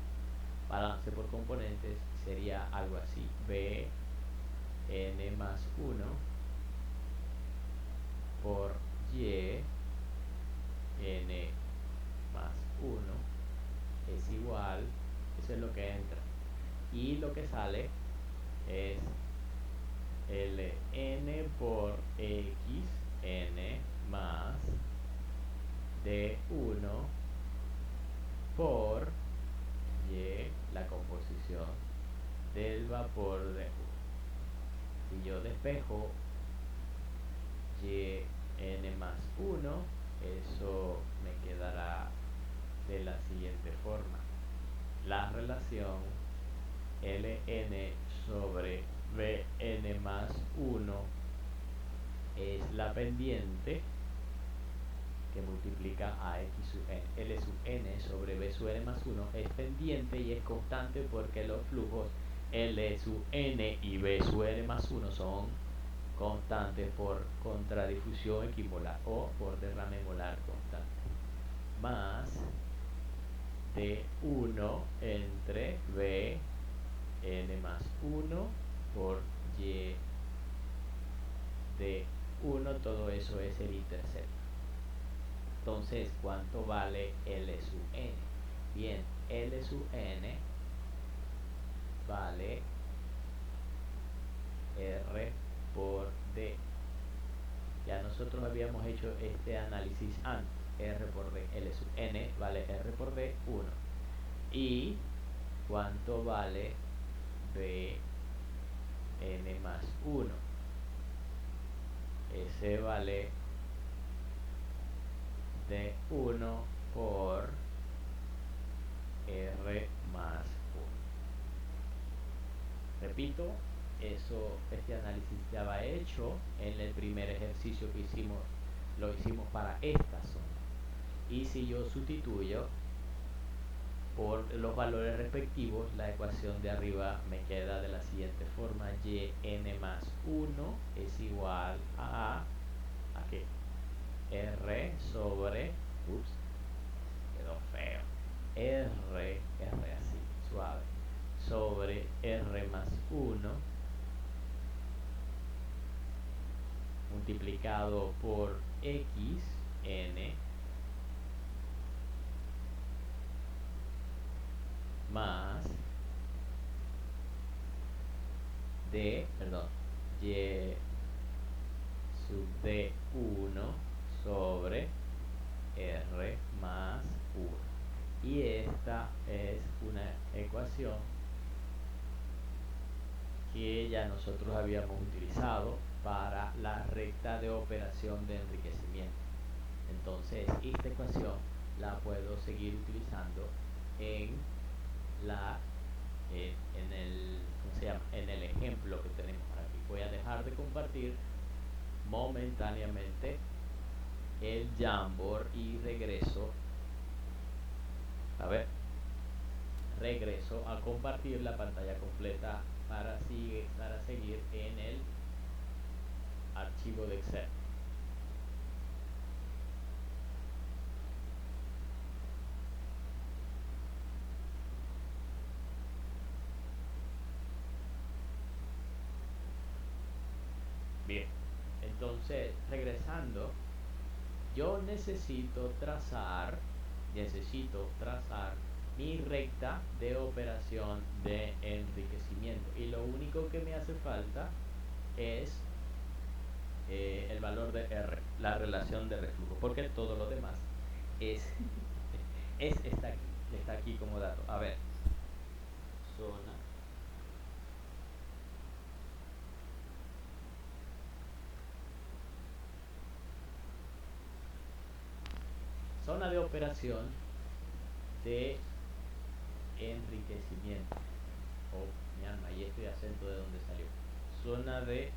Balance por componentes sería algo así: Bn más 1 por Y n más 1 es igual, eso es lo que entra, y lo que sale es Ln por X n más D1 por Y, la composición del vapor de 1. Si yo despejo y n más 1, eso me quedará de la siguiente forma. La relación ln sobre bn más 1 es la pendiente que multiplica a x sub n. L sub n sobre b sub n más 1 es pendiente y es constante porque los flujos L sub n y b sub n más 1 son constantes por contradifusión equimolar o por derrame molar constante. Más d1 entre b n más 1 por y de 1, todo eso es el intercepto. Entonces, ¿cuánto vale L sub n? Bien, L sub n vale R por D. Ya nosotros habíamos hecho este análisis antes. R por D, L sub n vale R por D, 1. ¿Y cuánto vale B n más 1? Ese vale D1 por R más 1. Repito, este análisis ya va hecho en el primer ejercicio que hicimos, lo hicimos para esta zona. Y si yo sustituyo por los valores respectivos, la ecuación de arriba me queda de la siguiente forma: y n más 1 es igual ¿a qué? R sobre, quedó feo, R así, suave, sobre R más 1 multiplicado por x n más y sub d1 sobre R más 1. Y esta es una ecuación que ya nosotros habíamos utilizado para la recta de operación de enriquecimiento. Entonces, esta ecuación la puedo seguir utilizando en el ejemplo que tenemos aquí. Voy a dejar de compartir momentáneamente el Jamboard y regreso a compartir la pantalla completa para seguir en el archivo de Excel. Bien, entonces regresando, yo necesito trazar mi recta de operación de enriquecimiento, y lo único que me hace falta es el valor de R, la relación de reflujo, porque todo lo demás está aquí como dato. A ver, zona de operación de enriquecimiento. Oh, mi alma, y este acento de dónde salió. Zona de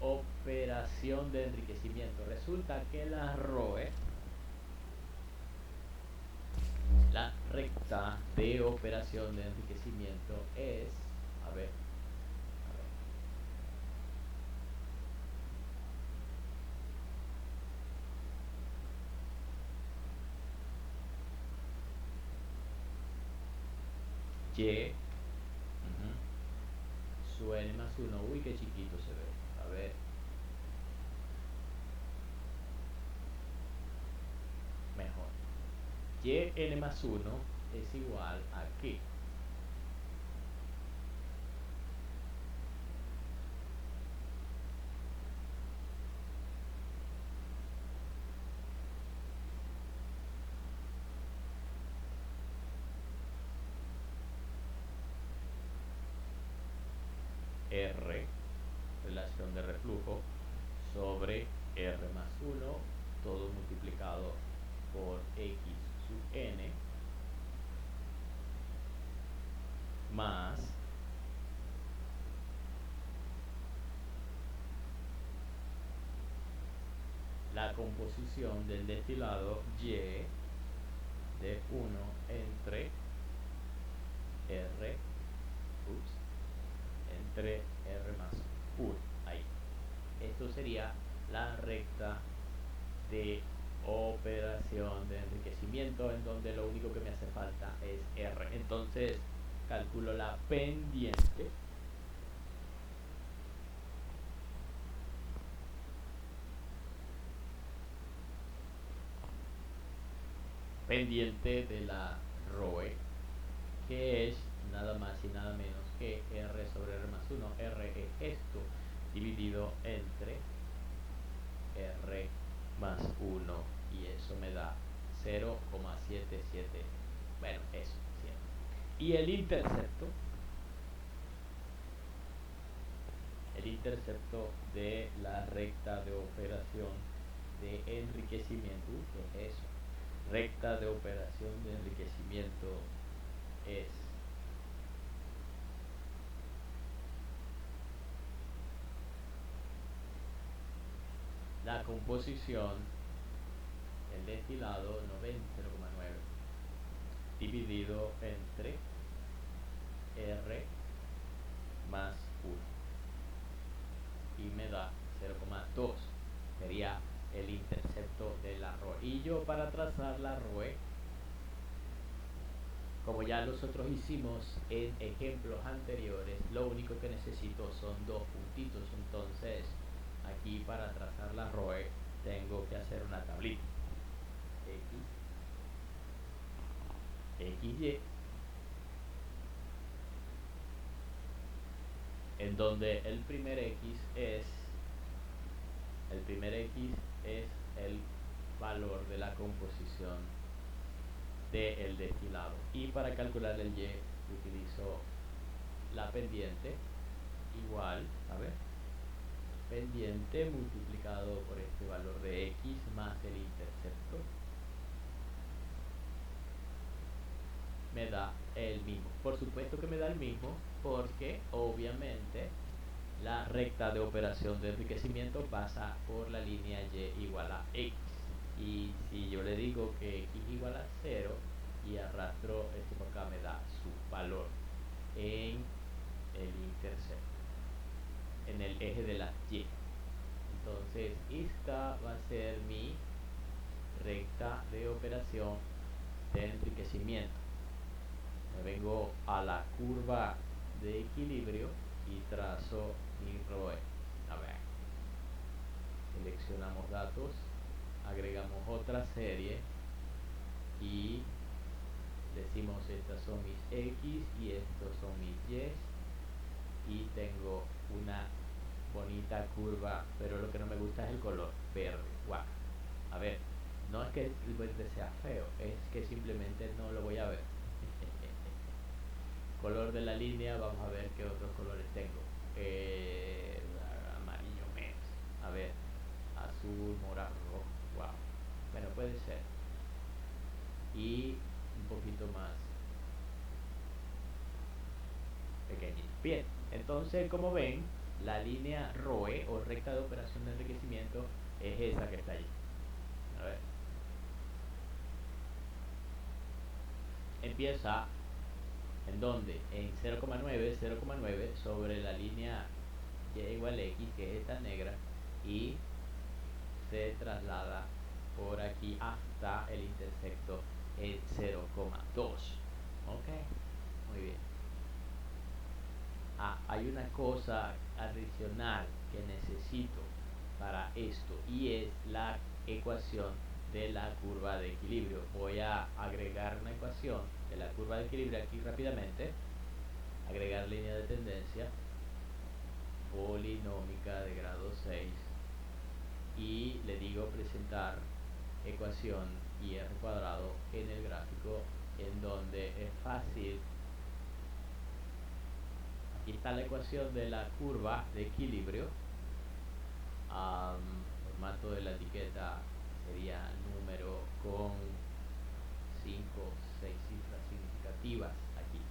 operación de enriquecimiento. Resulta que la ROE, la recta de operación de enriquecimiento, es, a ver, Y su n más 1. Uy, qué chiquito se ve. A ver. Mejor. Y n más 1 es igual a ¿qué? R relación de reflujo sobre R más 1, todo multiplicado por X sub n, más la composición del destilado Y de 1 entre R, entre R más 1. Ahí. Esto sería la recta de operación de enriquecimiento, en donde lo único que me hace falta es R. Entonces calculo la pendiente de la ROE, que es nada más y nada menos que R sobre R más 1. R es esto dividido entre R más 1, y eso me da 0,77. Bueno, eso, 100. Y el intercepto de la recta de operación de enriquecimiento, ¿qué es eso? Recta de operación de enriquecimiento es la composición del destilado 0,9 dividido entre R más 1, y me da 0,2. Sería el intercepto de la ROE. Y yo, para trazar la ROE, como ya nosotros hicimos en ejemplos anteriores, lo único que necesito son dos puntitos. Entonces aquí, para trazar la ROE, tengo que hacer una tablita. XY, en donde el primer X es el valor de la composición del destilado, y para calcular el Y utilizo la pendiente igual, a ver, pendiente multiplicado por este valor de X más el intercepto, me da el mismo. Por supuesto que me da el mismo, porque obviamente la recta de operación de enriquecimiento pasa por la línea Y igual a X. Y si yo le digo que X igual a 0 y arrastro esto por acá, me da su valor en el intercepto, en el eje de las Y. Entonces esta va a ser mi recta de operación de enriquecimiento. Me vengo a la curva de equilibrio y trazo mi ROE. A ver, seleccionamos datos, agregamos otra serie y decimos estas son mis X y estos son mis Y, y tengo una bonita curva, pero lo que no me gusta es el color verde. Guau. A ver, no es que el verde sea feo, es que simplemente no lo voy a ver. Color de la línea, vamos a ver qué otros colores tengo. Amarillo menos. A ver, azul, morado, rojo. Wow. Bueno, puede ser. Y un poquito más pequeñito. Bien, entonces, como ven, la línea ROE, o recta de operación de enriquecimiento, es esa que está allí. A ver. Empieza en donde, en 0,9 sobre la línea Y igual a X, que es esta negra, y se traslada por aquí hasta el intercepto en 0,2. Ok, muy bien. Hay una cosa adicional que necesito para esto, y es la ecuación de la curva de equilibrio. Voy a agregar una ecuación de la curva de equilibrio aquí rápidamente. Agregar línea de tendencia polinómica de grado 6, y le digo presentar ecuación y r cuadrado en el gráfico, en donde es fácil. Aquí está la ecuación de la curva de equilibrio, Formato de la etiqueta sería número con 5 o 6 cifras significativas aquí.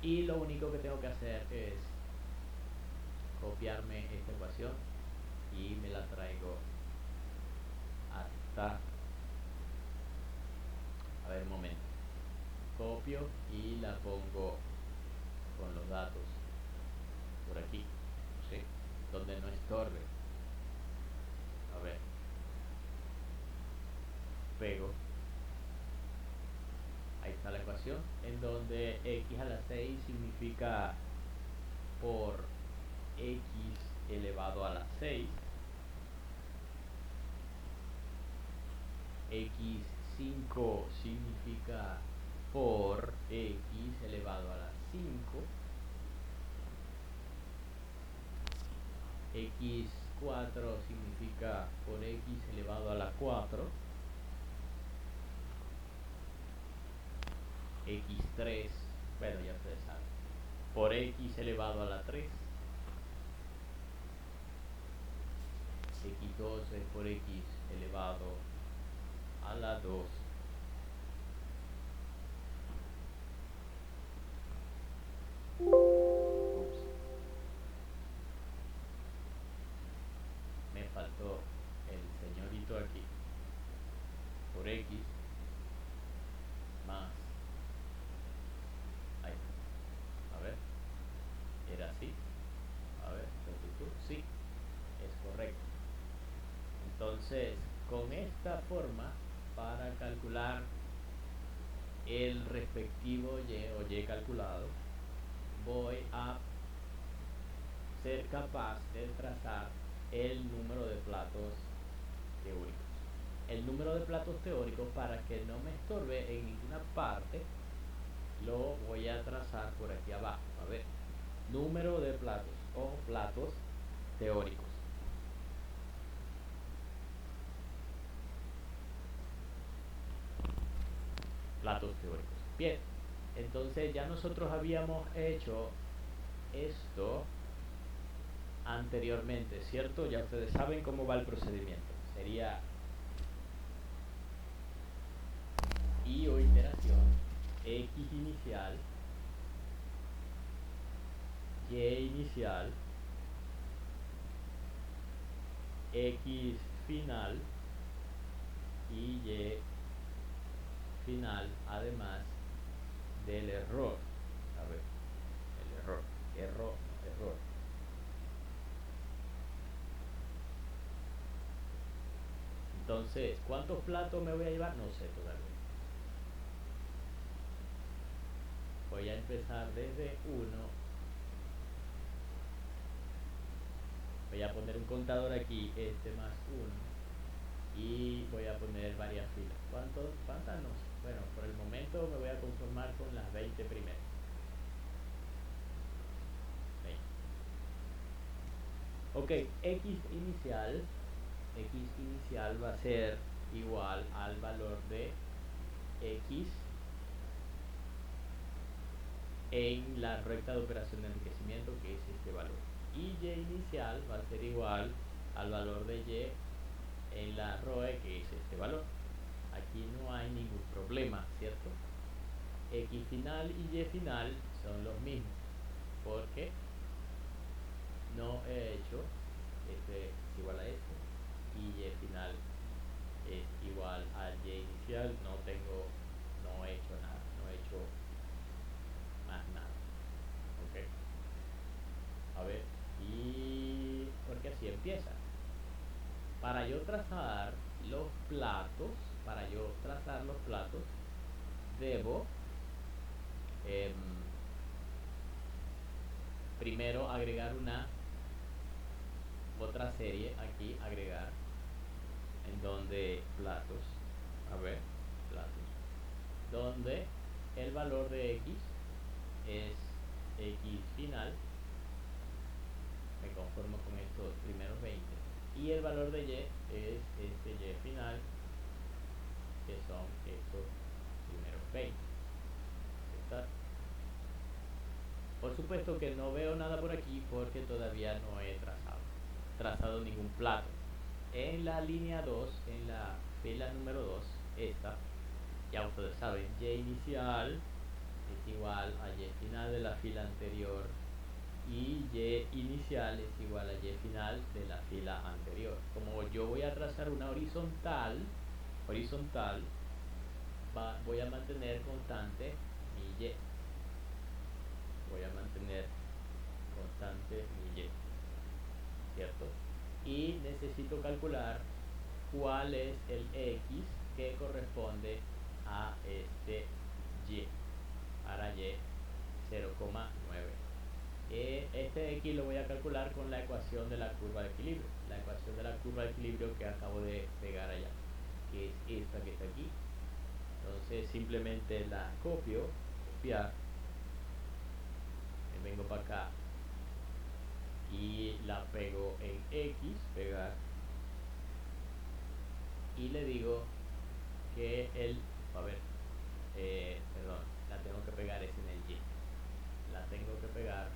Y lo único que tengo que hacer es copiarme esta ecuación y me la traigo hasta, a ver un momento, copio y la pongo con los datos por aquí, ¿sí? Donde no estorbe. A ver, pego, ahí está la ecuación, en donde x a la 6 significa por x elevado a la 6, x5 significa por x elevado a la 5, x4 significa por x elevado a la 4, x3, bueno, ya ustedes saben, por x elevado a la 3, x2 es por x elevado a la 2, ups, me faltó el señorito aquí, por x más, ahí, a ver, era así, a ver, sí, es correcto. Entonces, con esta forma, para calcular el respectivo y o y calculado, voy a ser capaz de trazar el número de platos teóricos. El número de platos teóricos, para que no me estorbe en ninguna parte, lo voy a trazar por aquí abajo. A ver, número de platos o platos teóricos. Platos teóricos. Bien, entonces ya nosotros habíamos hecho esto anteriormente, ¿cierto? Ya ustedes saben cómo va el procedimiento. Sería I o iteración, X inicial, Y inicial, X final y Y final, además del error. A ver, el error. Entonces, ¿cuántos platos me voy a llevar? No sé todavía. Voy a empezar desde 1. Voy a poner un contador aquí, este más 1. Y voy a poner varias filas. ¿Cuántas? No sé. Bueno, por el momento me voy a conformar con las 20 primeras. 20. Ok, X inicial va a ser igual al valor de X en la recta de operación de enriquecimiento, que es este valor. Y Y inicial va a ser igual al valor de Y en la ROE, que es este valor. Aquí no hay ningún problema, ¿cierto? X final y Y final son los mismos, porque no he hecho este es igual a este y Y final es igual a Y inicial. No he hecho nada, no he hecho más nada. Ok, a ver, y porque así empieza. Para yo trazar los platos, debo em, primero agregar otra serie aquí, agregar, en donde platos, a ver, platos, donde el valor de X es X final, me conformo con estos primeros 20, y el valor de Y es este Y final, que son estos primeros 20. ¿Está? Por supuesto que no veo nada por aquí porque todavía no he trazado ningún plato. En la línea 2, en la fila número 2, esta, ya ustedes saben, y inicial es igual a y final de la fila anterior y y inicial es igual a y final de la fila anterior. Como yo voy a trazar una horizontal, voy a mantener constante mi y. Voy a mantener constante mi y, ¿cierto? Y necesito calcular cuál es el x que corresponde a este y, para y 0,9. Este x lo voy a calcular con la ecuación de la curva de equilibrio, la ecuación de la curva de equilibrio que acabo de pegar allá, que es esta que está aquí. Entonces simplemente la copiar, me vengo para acá y la pego en x, pegar, y le digo que perdón, la tengo que pegar es en el y, la tengo que pegar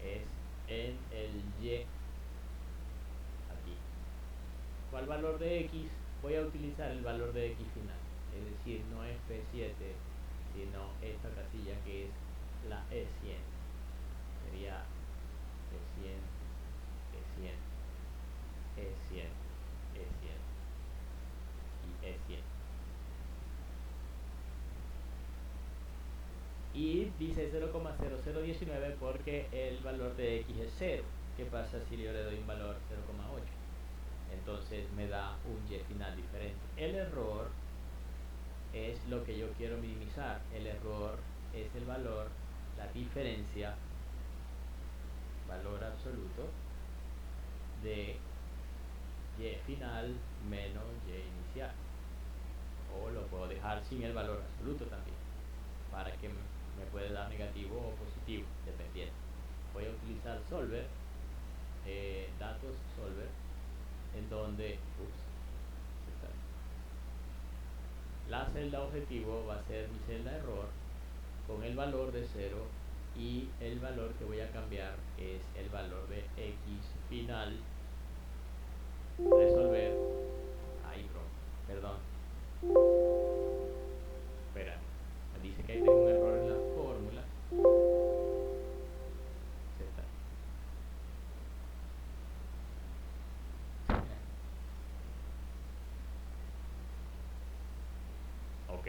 es en el y, aquí. ¿Cuál valor de x? Voy a utilizar el valor de x final, es decir, no es P7, sino esta casilla que es la E100, sería E100, E100, E100, E100 y E100. Y dice 0,0019 porque el valor de x es 0. ¿Qué pasa si yo le doy un valor 0,8? Entonces me da un y final diferente. El error es lo que yo quiero minimizar. El error es el valor, la diferencia, valor absoluto de y final menos y inicial. O lo puedo dejar sin el valor absoluto también, para que me puede dar negativo o positivo, dependiendo. Voy a utilizar solver, datos solver, en donde la celda objetivo va a ser mi celda error con el valor de 0, y el valor que voy a cambiar es el valor de x final. Resolver. Ay, bro, perdón, espera, me dice que ahí tengo un error en la fórmula. Ok,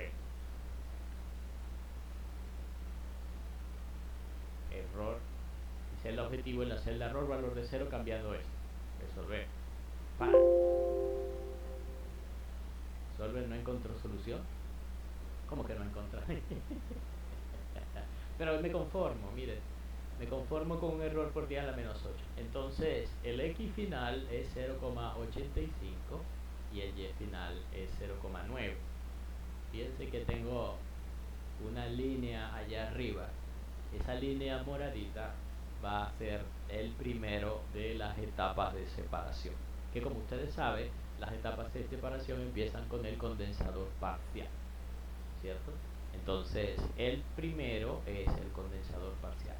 error, celda objetivo en la celda error, valor de 0, cambiando esto. Resolver. ¡Pam! Solver no encontró solución. ¿Cómo que no encontró? Pero me conformo, miren, me conformo con un error por día a la menos 8. Entonces el x final es 0,85 y el y final es 0,9. Fíjense que tengo una línea allá arriba. Esa línea moradita va a ser el primero de las etapas de separación, que como ustedes saben, las etapas de separación empiezan con el condensador parcial, ¿cierto? Entonces el primero es el condensador parcial.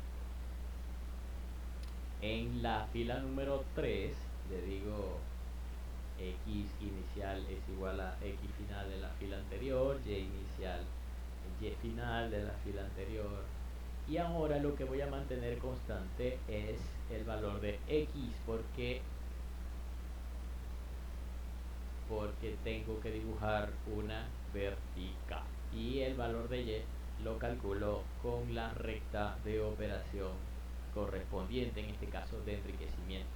En la fila número 3 le digo x inicial es igual a x final de la fila anterior, y inicial y final de la fila anterior. Y ahora lo que voy a mantener constante es el valor de x, porque tengo que dibujar una vertical. Y el valor de y lo calculo con la recta de operación correspondiente, en este caso de enriquecimiento.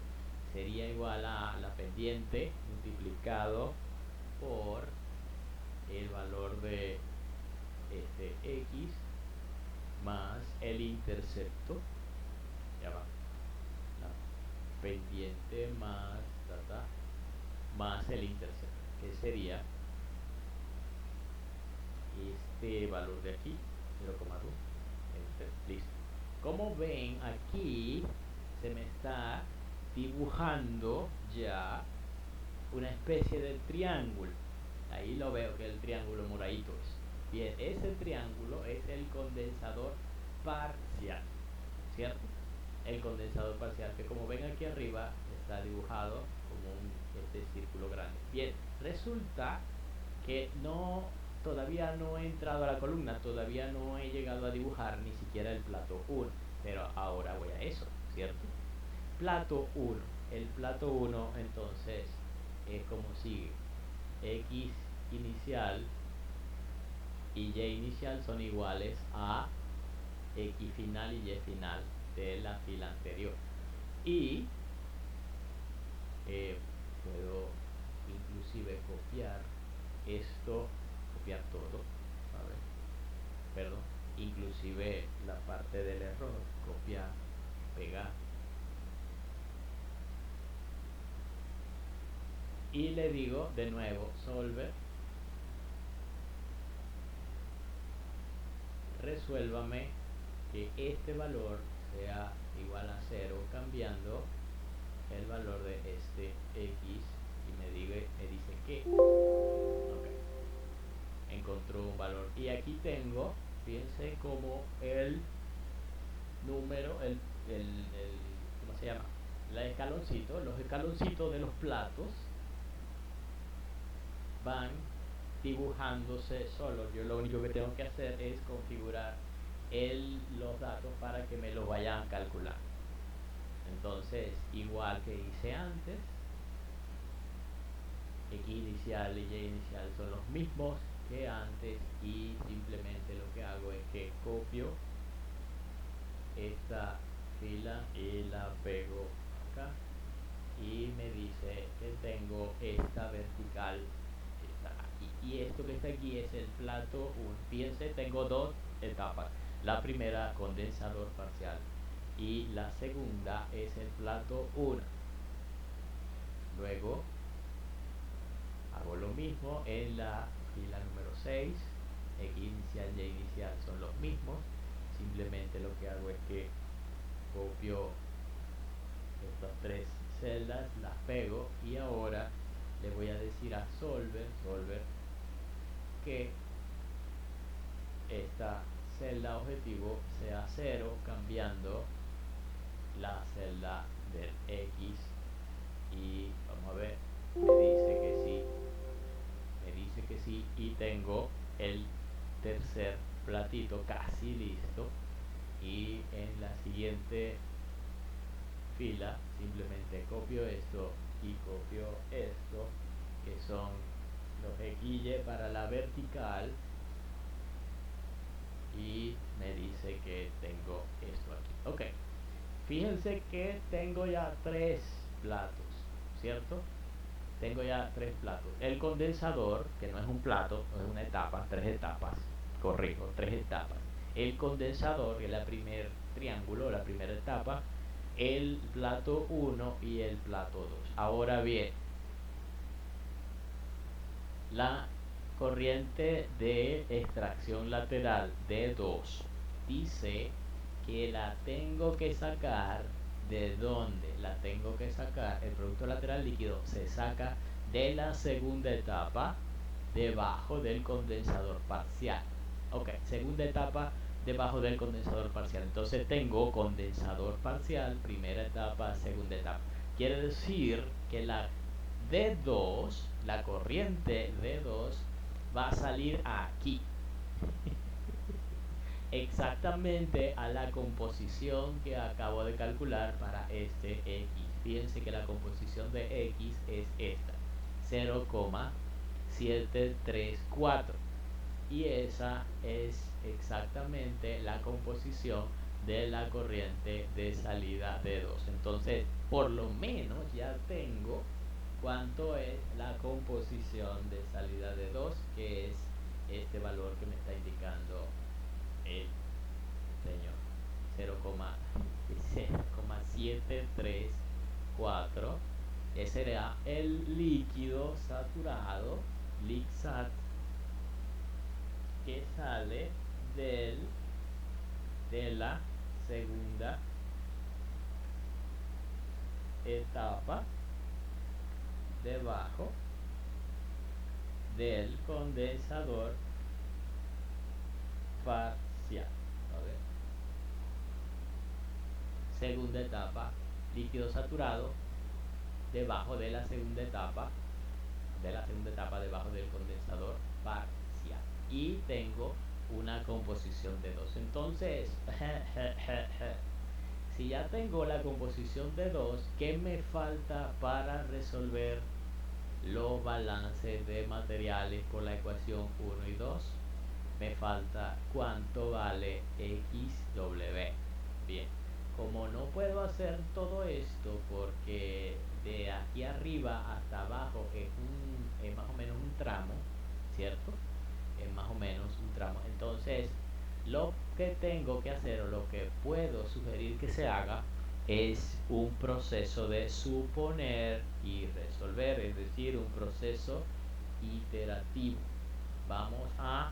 Sería igual a la pendiente multiplicado por el valor de este x más el intercepto, ya va, la pendiente más más el intercepto, que sería este valor de aquí, 0,2. Listo. Como ven, aquí se me está dibujando ya una especie de triángulo. Ahí lo veo, que el triángulo moradito es. Bien, ese triángulo es el condensador parcial, ¿cierto? El condensador parcial, que como ven aquí arriba está dibujado como este círculo grande. Bien, resulta que todavía no he entrado a la columna, todavía no he llegado a dibujar ni siquiera el plato 1, pero ahora voy a eso, ¿cierto? Plato 1. El plato 1 entonces es como sigue: X inicial y Y inicial son iguales a X final y Y final de la fila anterior. Y puedo inclusive copiar esto, copiar todo, a ver, perdón, inclusive la parte del error, copiar, pegar, y le digo de nuevo solver, resuélvame que este valor sea igual a 0 cambiando el valor de este X, y me dice que okay, encontró un valor. Y aquí tengo, fíjense como el número, ¿cómo se llama? Los escaloncitos de los platos van dibujándose solos. Yo lo único que tengo que hacer es configurar los datos para que me los vayan a calcular. Entonces, igual que hice antes, X inicial y Y inicial son los mismos que antes, y simplemente lo que hago es que copio esta fila y la pego acá, y me dice que tengo esta vertical, está aquí, y esto que está aquí es el plato 1. Fíjense, tengo dos etapas: la primera, condensador parcial, y la segunda es el plato 1. Luego hago lo mismo en la fila número 6. X inicial y inicial son los mismos, simplemente lo que hago es que copio estas tres celdas, las pego, y ahora le voy a decir a solver que esta celda objetivo sea 0 cambiando la celda del X, y vamos a ver, me dice que sí, y tengo el tercer platito casi listo. Y en la siguiente fila simplemente copio esto y copio esto, que son los X para la vertical, y me dice que tengo esto aquí. Ok, fíjense que tengo ya tres platos, ¿cierto? Tengo ya tres platos. El condensador, que no es un plato, es una etapa, tres etapas, corrijo, tres etapas. El condensador, que es el primer triángulo, la primera etapa, el plato 1 y el plato 2. Ahora bien, la corriente de extracción lateral D2 dice que la tengo que sacar. ¿De dónde la tengo que sacar? El producto lateral líquido se saca de la segunda etapa debajo del condensador parcial. Ok, segunda etapa debajo del condensador parcial. Entonces tengo condensador parcial, primera etapa, segunda etapa. Quiere decir que la D2, la corriente D2, va a salir aquí, exactamente a la composición que acabo de calcular para este X. Fíjense que la composición de X es esta: 0,734, y esa es exactamente la composición de la corriente de salida de 2. Entonces, por lo menos ya tengo cuánto es la composición de salida de 2, que es este valor que me está indicando el señor: 0,734. Ese será el líquido saturado, LIXAT, que sale de la segunda etapa debajo del condensador parcial. ¿Ok? Segunda etapa, líquido saturado debajo de la segunda etapa, debajo del condensador parcial. Y tengo una composición de dos. Entonces, si ya tengo la composición de dos, ¿qué me falta para resolver los balances de materiales por la ecuación 1 y 2? Me falta cuánto vale XW. Bien, como no puedo hacer todo esto porque de aquí arriba hasta abajo es más o menos un tramo, ¿cierto? Es más o menos un tramo. Entonces, lo que tengo que hacer o lo que puedo sugerir que se haga es un proceso de suponer y resolver, es decir, un proceso iterativo. Vamos a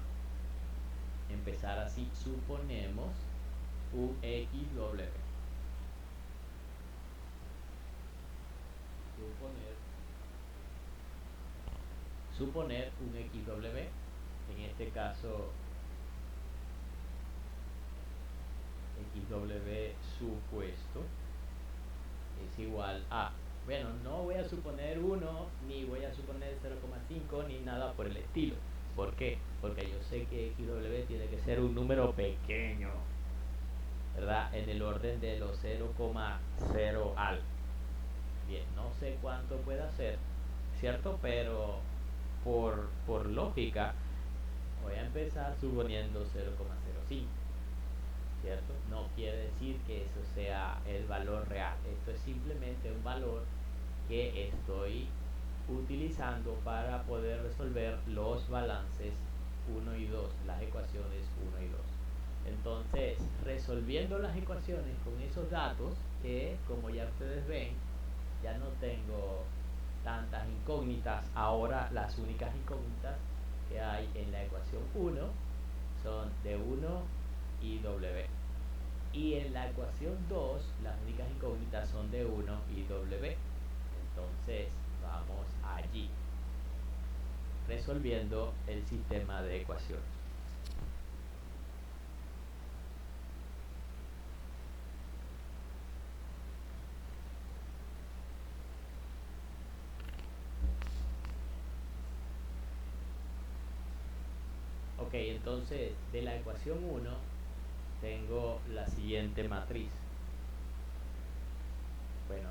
empezar así. Suponemos un XW. Suponer un XW. En este caso, XW supuesto es igual a, bueno, no voy a suponer 1, ni voy a suponer 0,5, ni nada por el estilo. ¿Por qué? Porque yo sé que XW tiene que ser un número pequeño, ¿verdad? En el orden de los 0,0 algo. Bien, no sé cuánto puede ser, ¿cierto? Pero por lógica, voy a empezar suponiendo 0,05. ¿Cierto? No quiere decir que eso sea el valor real. Esto es simplemente un valor que estoy utilizando para poder resolver los balances 1 y 2, las ecuaciones 1 y 2. Entonces, resolviendo las ecuaciones con esos datos, que como ya ustedes ven, ya no tengo tantas incógnitas. Ahora las únicas incógnitas que hay en la ecuación 1 son D1 y W. Y en la ecuación 2, las únicas incógnitas son D1 y W. Entonces, vamos allí, resolviendo el sistema de ecuaciones. Ok, entonces, de la ecuación 1, tengo la siguiente matriz. Bueno,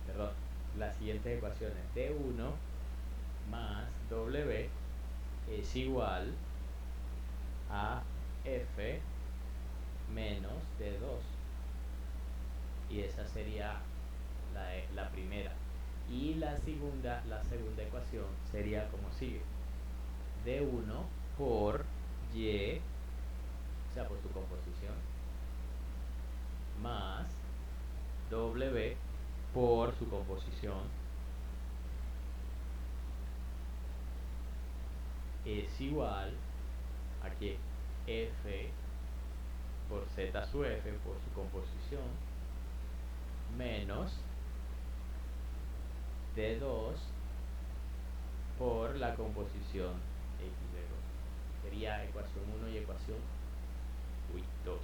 perdón, las siguientes ecuaciones. D1 más W es igual a F menos D2. Y esa sería la primera. Y la segunda ecuación sería como sigue. D1 por Y, o sea, por su composición, más W por su composición es igual a que F por Z sub F por su composición menos D2 por la composición X de 2. Sería ecuación 1 y ecuación 2.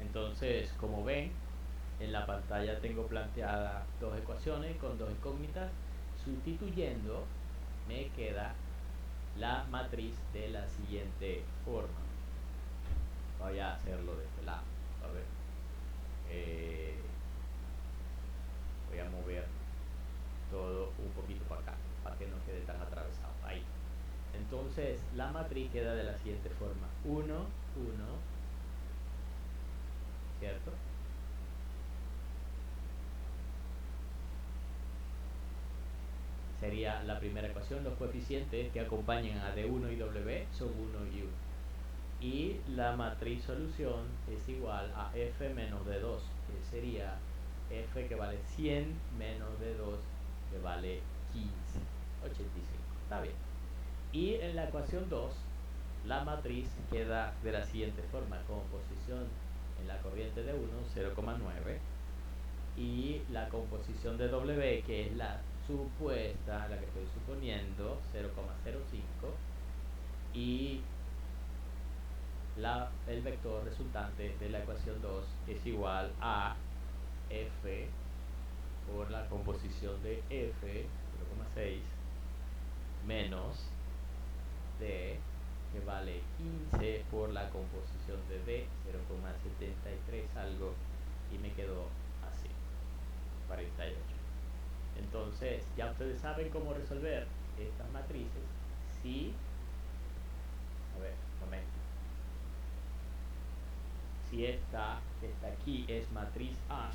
Entonces, como ven, en la pantalla tengo planteadas dos ecuaciones con dos incógnitas. Sustituyendo, me queda la matriz de la siguiente forma. Voy a hacerlo de este lado. A ver. Voy a mover todo un poquito para acá, para que no quede tan atravesado. Ahí. Entonces, la matriz queda de la siguiente forma. 1, 1, ¿cierto? Sería la primera ecuación. Los coeficientes que acompañan a D1 y W son 1 y 1. Y la matriz solución es igual a F menos D2, que sería F que vale 100 menos D2 que vale 15, 85. Está bien. Y en la ecuación 2, la matriz queda de la siguiente forma. Composición en la corriente de 1, 0,9. y la composición de W, que es la supuesta, la que estoy suponiendo, 0,05, y el vector resultante de la ecuación 2 es igual a F por la composición de F, 0,6, menos D, que vale 15 por la composición de D, 0,73 algo, y me quedó así, 48. Entonces, ya ustedes saben cómo resolver estas matrices. Si, a ver, un momento. Si esta que está aquí es matriz A,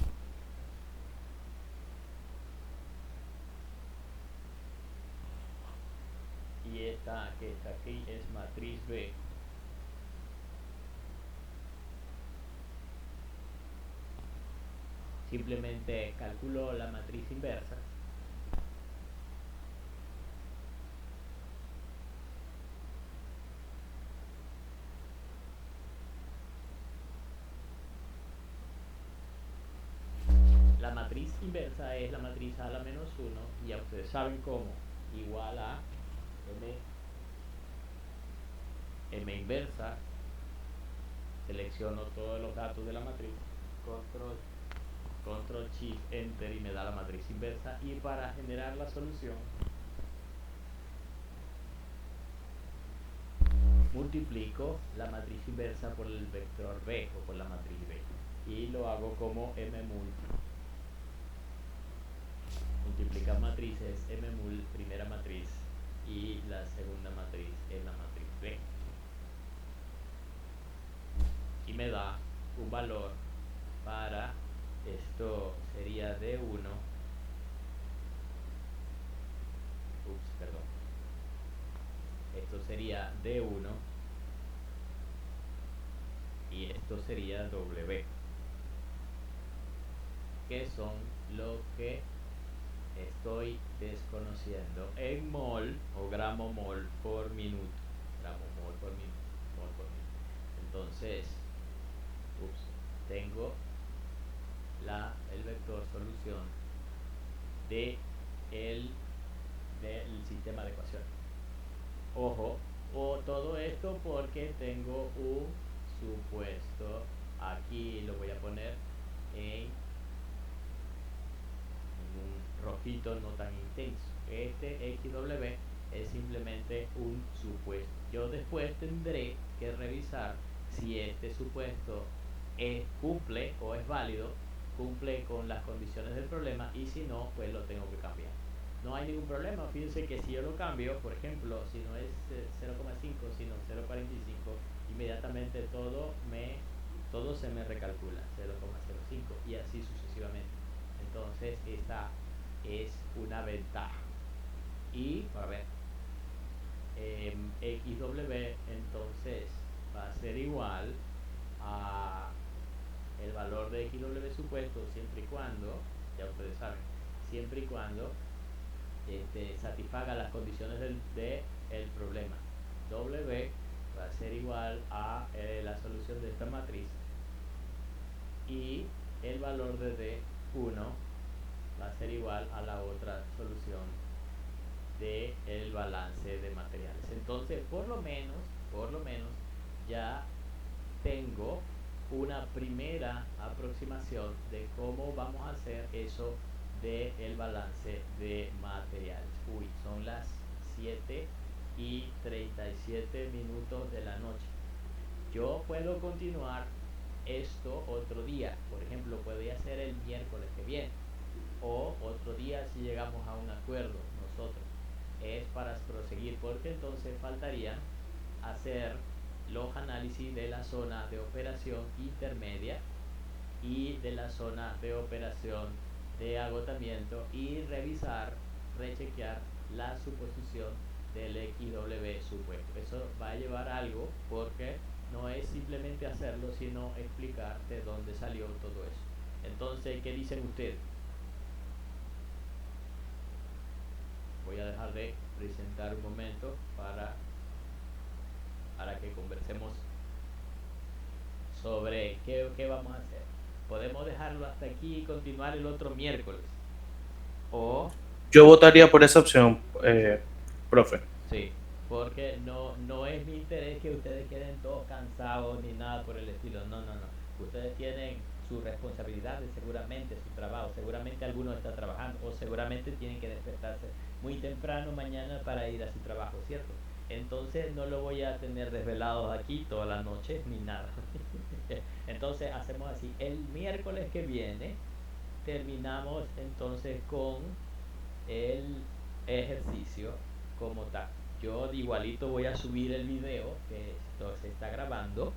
y esta que está aquí es matriz B, simplemente calculo la matriz inversa. La matriz inversa es la matriz A a la menos 1, y ya ustedes saben cómo. Igual a M inversa, selecciono todos los datos de la matriz, control shift enter, y me da la matriz inversa. Y para generar la solución multiplico la matriz inversa por el vector B, o por la matriz B, y lo hago como M multiplica matrices, M primera matriz, y la segunda matriz es la matriz B, y me da un valor para, esto sería D1, perdón, esto sería D1 y esto sería W, que son lo que estoy desconociendo en mol o gramo mol por minuto. Gramo mol por minuto. Mol por minuto. Entonces, tengo el vector solución del sistema de ecuaciones. Ojo, todo esto porque tengo un supuesto. Aquí lo voy a poner en un rojito no tan intenso. Este XW es simplemente un supuesto. Yo después tendré que revisar si este supuesto cumple o es válido, cumple con las condiciones del problema, y si no, pues lo tengo que cambiar. No hay ningún problema. Fíjense que si yo lo cambio, por ejemplo, si no es 0,5 sino 0,45, inmediatamente todo se me recalcula 0,05, y así sucesivamente. Entonces esta es una ventaja. Y a ver, XW entonces va a ser igual a el valor de XW supuesto, siempre y cuando, ya ustedes saben, siempre y cuando satisfaga las condiciones del problema. W va a ser igual a la solución de esta matriz, y el valor de D1 va a ser igual a la otra solución del balance de materiales. Entonces, por lo menos, ya tengo una primera aproximación de cómo vamos a hacer eso del balance de materiales. Son las 7:37 de la noche. Yo puedo continuar esto otro día. Por ejemplo, podría ser el miércoles que viene, o otro día si llegamos a un acuerdo nosotros. Es para proseguir, porque entonces faltaría hacer los análisis de la zona de operación intermedia y de la zona de operación de agotamiento, y revisar, rechequear la suposición del XW supuesto. Eso va a llevar algo, porque no es simplemente hacerlo, sino explicar de dónde salió todo eso. Entonces, ¿qué dicen ustedes? Voy a dejar de presentar un momento para que conversemos sobre qué vamos a hacer. podemos dejarlo hasta aquí y continuar el otro miércoles. O Yo votaría por esa opción, profe. sí, porque no es mi interés que ustedes queden todos cansados ni nada por el estilo. No, no, no. Ustedes tienen sus responsabilidades, seguramente su trabajo, seguramente alguno está trabajando o seguramente tienen que despertarse muy temprano mañana para ir a su trabajo, ¿cierto? Entonces no lo voy a tener desvelados aquí toda la noche ni nada. Entonces hacemos así. El miércoles que viene terminamos entonces con el ejercicio como tal. Yo de igualito voy a subir el video que esto se está grabando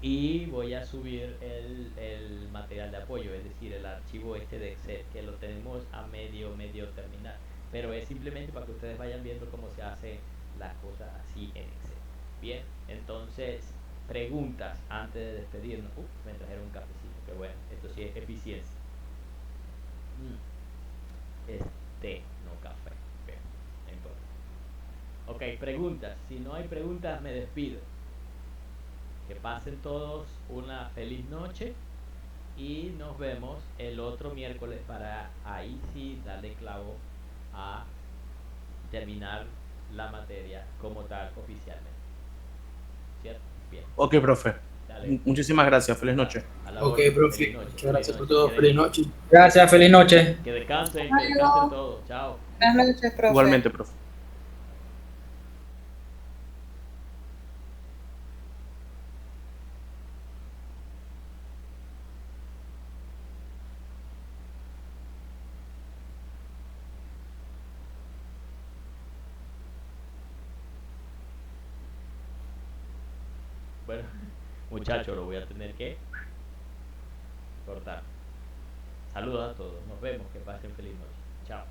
y voy a subir el material de apoyo, es decir, el archivo este de Excel, que lo tenemos a medio terminar. Pero es simplemente para que ustedes vayan viendo cómo se hacen las cosas así en Excel. Bien, entonces, preguntas antes de despedirnos. Me trajeron un cafecito, que bueno, esto sí es eficiencia. No café. Bien, no importa. Ok, preguntas. Si no hay preguntas, me despido. Que pasen todos una feliz noche y nos vemos el otro miércoles para ahí sí darle clavo a terminar la materia como tal oficialmente. ¿Cierto? Bien. Ok, profe. Dale. Muchísimas gracias. Feliz noche. A la Ok, orden. Feliz profe. noche. Muchas Feliz gracias por noche. todo. Que, Feliz noche. Gracias, feliz noche. que descansen Adiós. todos. Chao. Buenas noches, profe. Igualmente, profe. Bueno, muchachos, lo voy a tener que cortar. Saludos a todos. Nos vemos. Que pasen feliz noche. Chao.